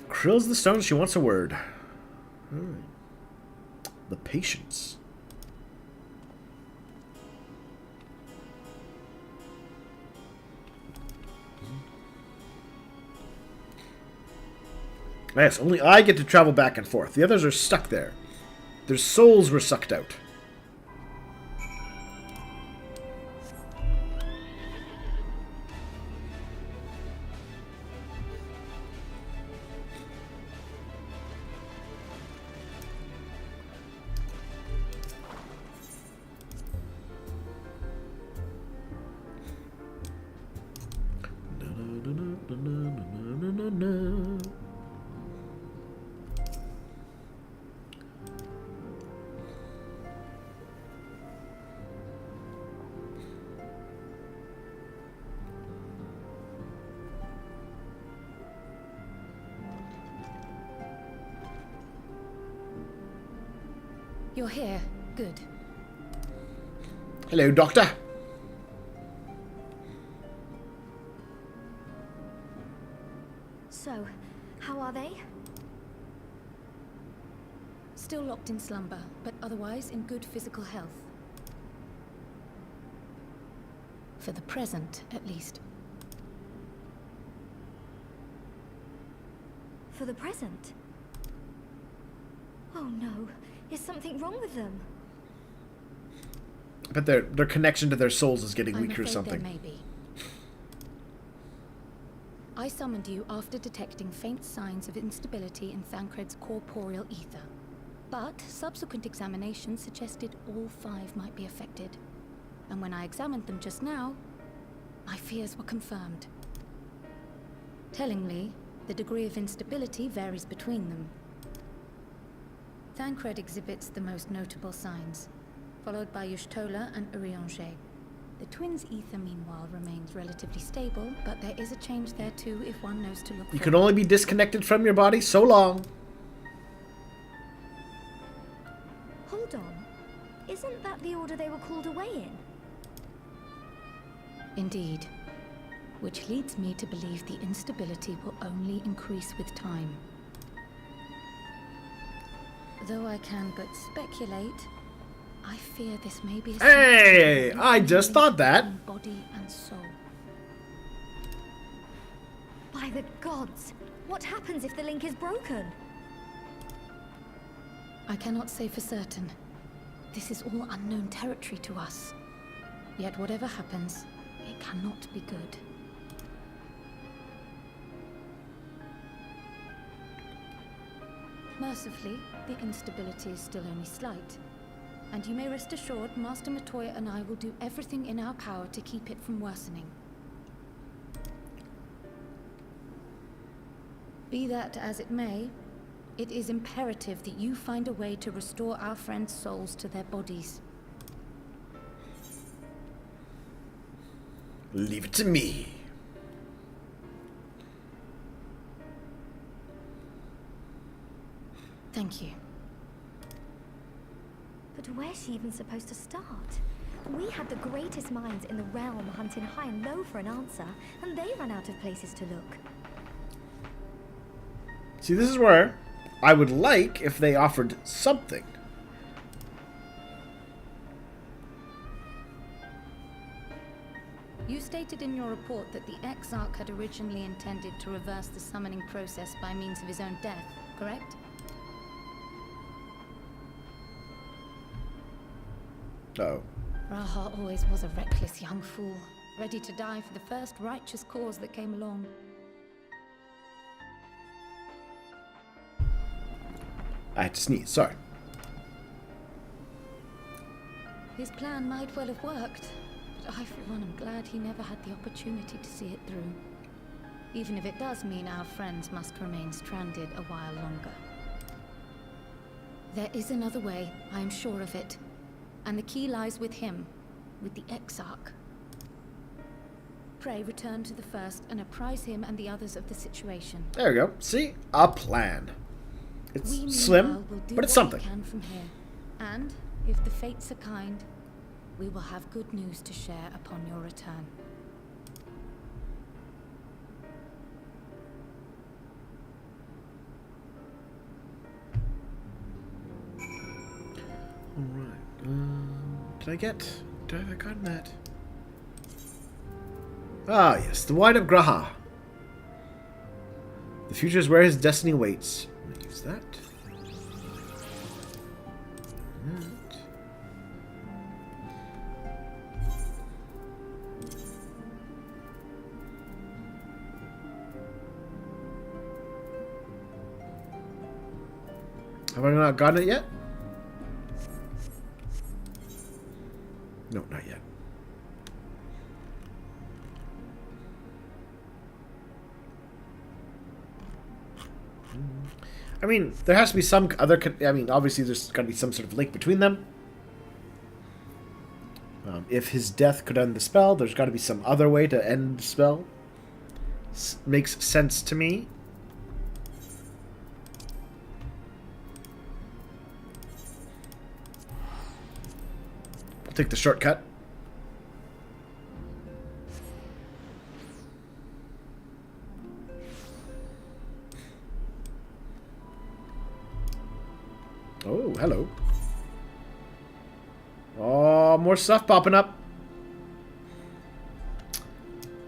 Krill's the stone, she wants a word. Alright. The patience. Yes, only I get to travel back and forth. The others are stuck there. Their souls were sucked out. You're here. Good. Hello, Doctor. So, how are they? Still locked in slumber, but otherwise in good physical health. For the present, at least. For the present? Oh no. Is something wrong with them? But their connection to their souls is getting weaker or I'm afraid something. there may be. I summoned you after detecting faint signs of instability in Thancred's corporeal ether. But subsequent examinations suggested all 5 might be affected. And when I examined them just now, my fears were confirmed. Tellingly, the degree of instability varies between them. Thancred exhibits the most notable signs, followed by Y'shtola and Urianger. The twins' ether, meanwhile, remains relatively stable, but there is a change there too if one knows to look for You can only be disconnected from your body so long. Hold on. Isn't that the order they were called away in? Indeed. Which leads me to believe the instability will only increase with time. Though I can but speculate, I fear this may be a Hey! I just thought that. Body and soul. By the gods! What happens if the link is broken? I cannot say for certain. This is all unknown territory to us. Yet whatever happens, it cannot be good. Mercifully, the instability is still only slight. And you may rest assured Master Matoya and I will do everything in our power to keep it from worsening. Be that as it may, it is imperative that you find a way to restore our friends' souls to their bodies. Leave it to me. Thank you. But where's she even supposed to start? We had the greatest minds in the realm hunting high and low for an answer, and they ran out of places to look. See, this is where I would like if they offered something. You stated in your report that the Exarch had originally intended to reverse the summoning process by means of his own death, correct? Oh. Raha always was a reckless young fool, ready to die for the first righteous cause that came along. I had to sneeze, sorry. His plan might well have worked, but I for one am glad he never had the opportunity to see it through. Even if it does mean our friends must remain stranded a while longer. There is another way, I am sure of it. And the key lies with him, with the Exarch. Pray return to the First and apprise him and the others of the situation. There we go. See? A plan. It's slim, but it's something. We can from here. And, if the fates are kind, we will have good news to share upon your return. Alright. Did I have gotten that? Ah, yes. The Wine of Graha. The future is where his destiny waits. I'm gonna use that. Have I not gotten it yet? No, not yet. I mean, there has to be some other... I mean, obviously there's got to be some sort of link between them. If his death could end the spell, there's got to be some other way to end the spell. Makes sense to me. I'll take the shortcut. Oh, hello. Oh, more stuff popping up.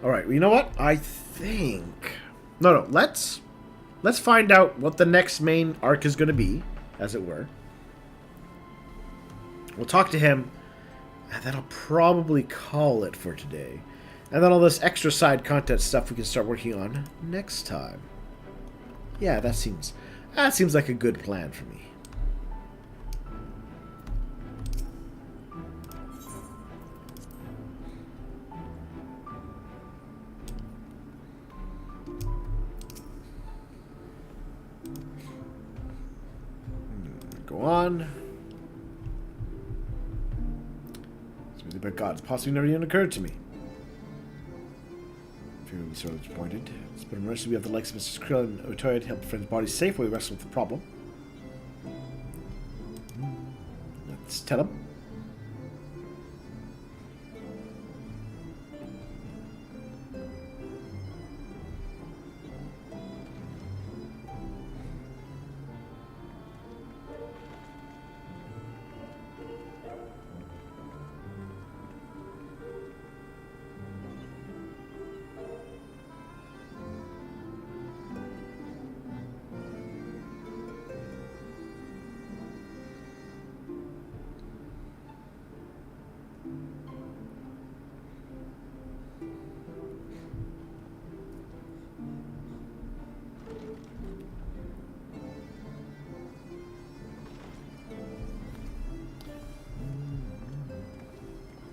Alright, well, you know what? I think... No, let's find out what the next main arc is going to be, as it were. We'll talk to him, and that'll probably call it for today. And then all this extra side content stuff we can start working on next time. Yeah, that seems like a good plan for me. Go on. But God, it's possibly never even occurred to me. Feeling sort of disappointed. It's been a mercy we have the likes of Mrs. Krill and Otoya to help friends' bodies safe while we wrestle with the problem. Let's tell him.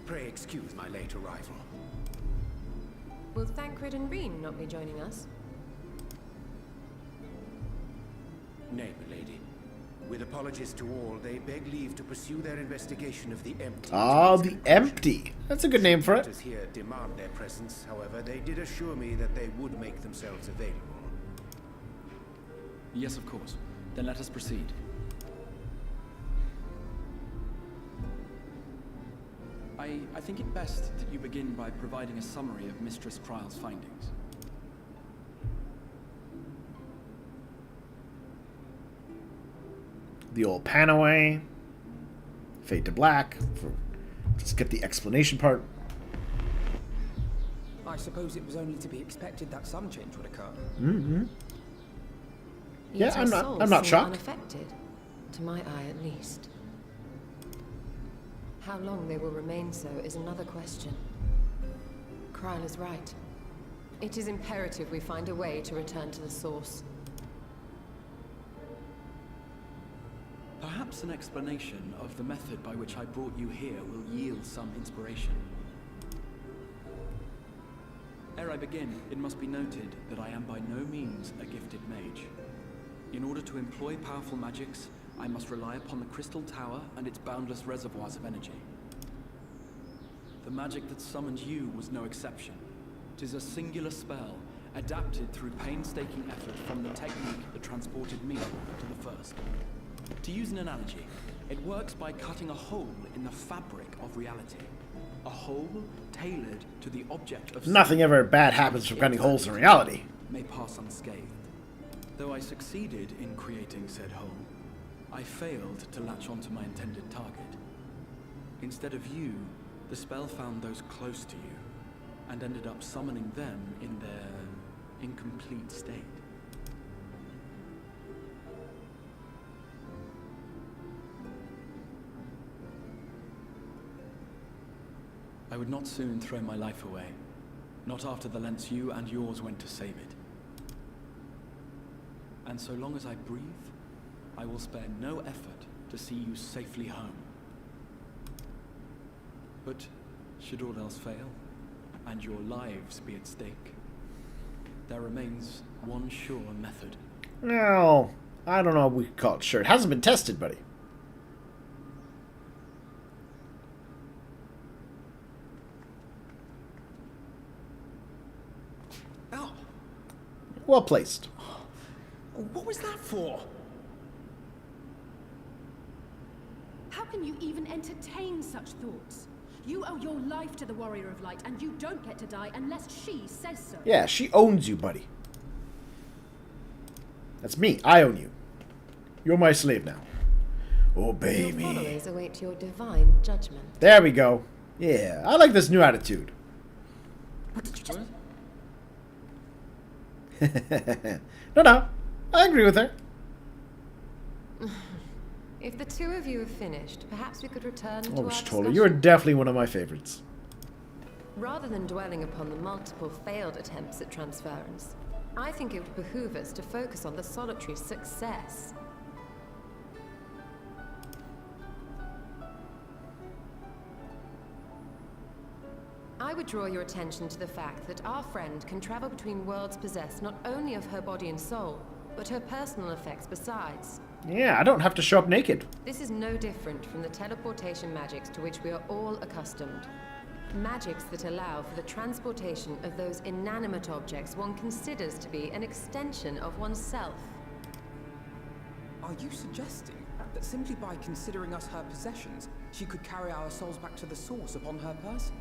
Pray excuse my late arrival. Will Thancred and Reen not be joining us? Nay, milady. With apologies to all, they beg leave to pursue their investigation of the Empty. Ah, the Empty. That's a good name for it. Here demand their presence. However, they did assure me that they would make themselves available. Yes, of course. Then let us proceed. I think it best that you begin by providing a summary of Mistress Kryle's findings. The old pan away. Fade to black. Let's get the explanation part. I suppose it was only to be expected that some change would occur. Mm-hmm. Yeah, Yet I'm our not souls seem shocked. Unaffected, to my eye at least. How long they will remain so is another question. Kryle is right. It is imperative we find a way to return to the source. Perhaps an explanation of the method by which I brought you here will yield some inspiration. Ere I begin, it must be noted that I am by no means a gifted mage. In order to employ powerful magics, I must rely upon the Crystal Tower and its boundless reservoirs of energy. The magic that summoned you was no exception. 'Tis a singular spell, adapted through painstaking effort from the technique that transported me to the first. To use an analogy, it works by cutting a hole in the fabric of reality. A hole tailored to the object of... Nothing ever bad happens from cutting holes in reality. ...may pass unscathed. Though I succeeded in creating said hole, I failed to latch onto my intended target. Instead of you, the spell found those close to you, and ended up summoning them in their incomplete state. I would not soon throw my life away, not after the lengths you and yours went to save it. And so long as I breathe, I will spare no effort to see you safely home. But should all else fail, and your lives be at stake, there remains one sure method. No, I don't know if we could call it sure. It hasn't been tested, buddy. Ow! Well placed. What was that for? How can you even entertain such thoughts? You owe your life to the Warrior of Light, and you don't get to die unless she says so. Yeah, she owns you, buddy. That's me. I own you. You're my slave now. Obey Your me. followers await your divine judgment. There we go. Yeah, I like this new attitude. What did you just... No, I agree with her. If the two of you have finished, perhaps we could return to Oh, our Shtola, discussion. you're definitely one of my favorites. Rather than dwelling upon the multiple failed attempts at transference, I think it would behoove us to focus on the solitary success. I would draw your attention to the fact that our friend can travel between worlds possessed not only of her body and soul, but her personal effects besides. Yeah, I don't have to show up naked. This is no different from the teleportation magics to which we are all accustomed. Magics that allow for the transportation of those inanimate objects one considers to be an extension of oneself. Are you suggesting that simply by considering us her possessions, she could carry our souls back to the source upon her person?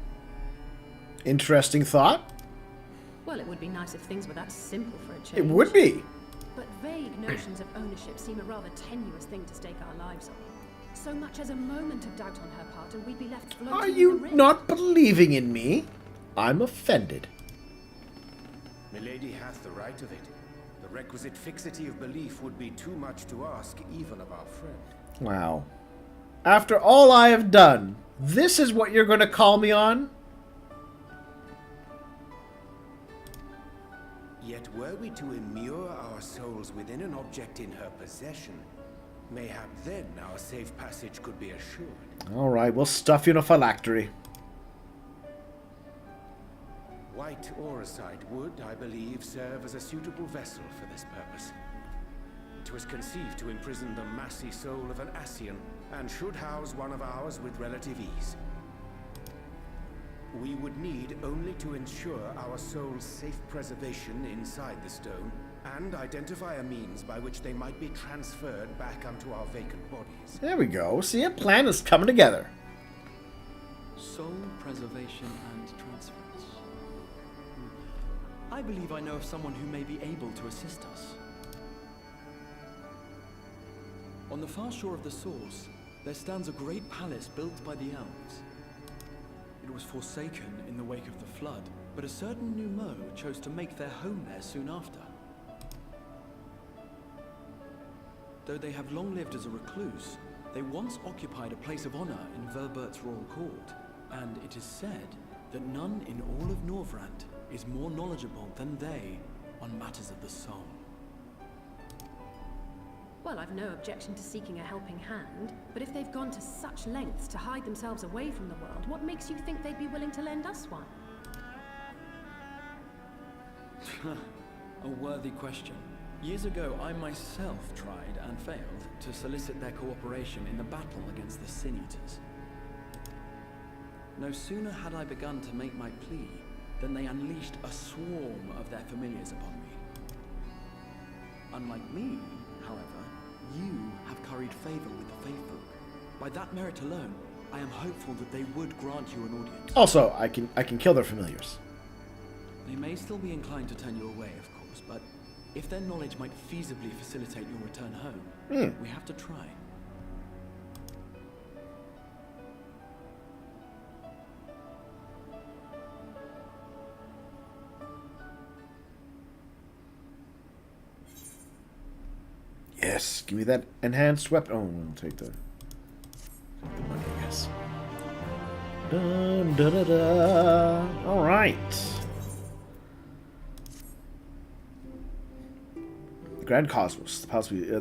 Interesting thought. Well, it would be nice if things were that simple for a change. It would be. But vague notions of ownership seem a rather tenuous thing to stake our lives on. So much as a moment of doubt on her part, and we'd be left floating Are in you the rift. not believing in me? I'm offended. Milady hath the right of it. The requisite fixity of belief would be too much to ask even of our friend. Wow. After all I have done, this is what you're going to call me on? Yet were we to immure our souls within an object in her possession, mayhap then our safe passage could be assured. Alright, we'll stuff you in a phylactery. White Auracite would, I believe, serve as a suitable vessel for this purpose. To was conceived to imprison the massy soul of an Ascian, and should house one of ours with relative ease. We would need only to ensure our soul's safe preservation inside the stone, and identify a means by which they might be transferred back onto our vacant bodies. There we go. See, a plan is coming together. Soul preservation and transference. I believe I know of someone who may be able to assist us. On the far shore of the source, there stands a great palace built by the elves. It was forsaken in the wake of the flood, but a certain Numo chose to make their home there soon after. Though they have long lived as a recluse, they once occupied a place of honor in Verbert's royal court, and it is said that none in all of Norvrand is more knowledgeable than they on matters of the soul. Well, I've no objection to seeking a helping hand, but if they've gone to such lengths to hide themselves away from the world, what makes you think they'd be willing to lend us one? A worthy question. Years ago, I myself tried and failed to solicit their cooperation in the battle against the Sin Eaters. No sooner had I begun to make my plea than they unleashed a swarm of their familiars upon me. Unlike me, however, you have curried favor with the Faithfolk. By that merit alone, I am hopeful that they would grant you an audience. Also, I can kill their familiars. They may still be inclined to turn you away, of course, but if their knowledge might feasibly facilitate your return home, we have to try. Yes, give me that enhanced weapon. Oh, we'll take the money, I guess. Dun, da, da, da. All right. The Grand Cosmos, the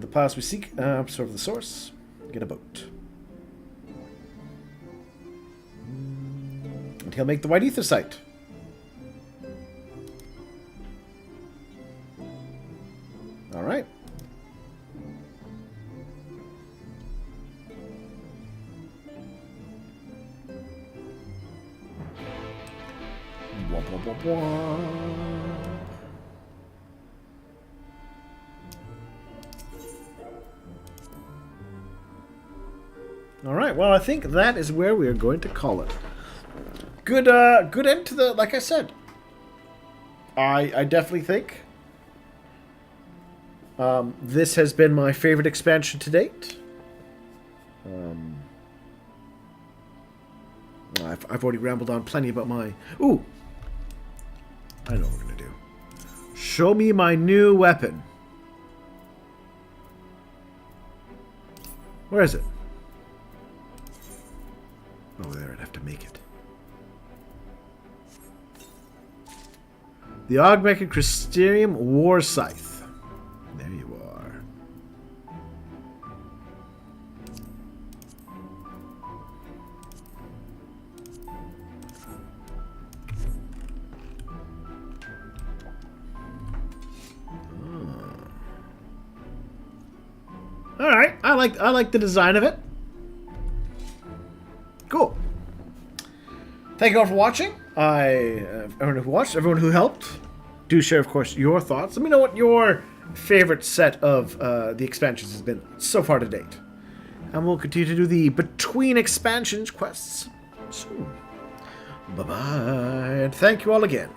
palace we seek. Observe the source. Get a boat. And he'll make the White Ether site. All right. All right. Well, I think that is where we are going to call it. Good end to the. Like I said, I definitely think this has been my favorite expansion to date. I've already rambled on plenty about my... Ooh! I know what we're going to do. Show me my new weapon. Where is it? Oh, there, I'd have to make it. The Augmented Crystarium War Scythe. There you are. All right, I like the design of it. Cool. Thank you all for watching. Everyone who watched, everyone who helped, do share, of course, your thoughts. Let me know what your favorite set of the expansions has been so far to date, and we'll continue to do the between expansions quests soon. Bye bye, and thank you all again.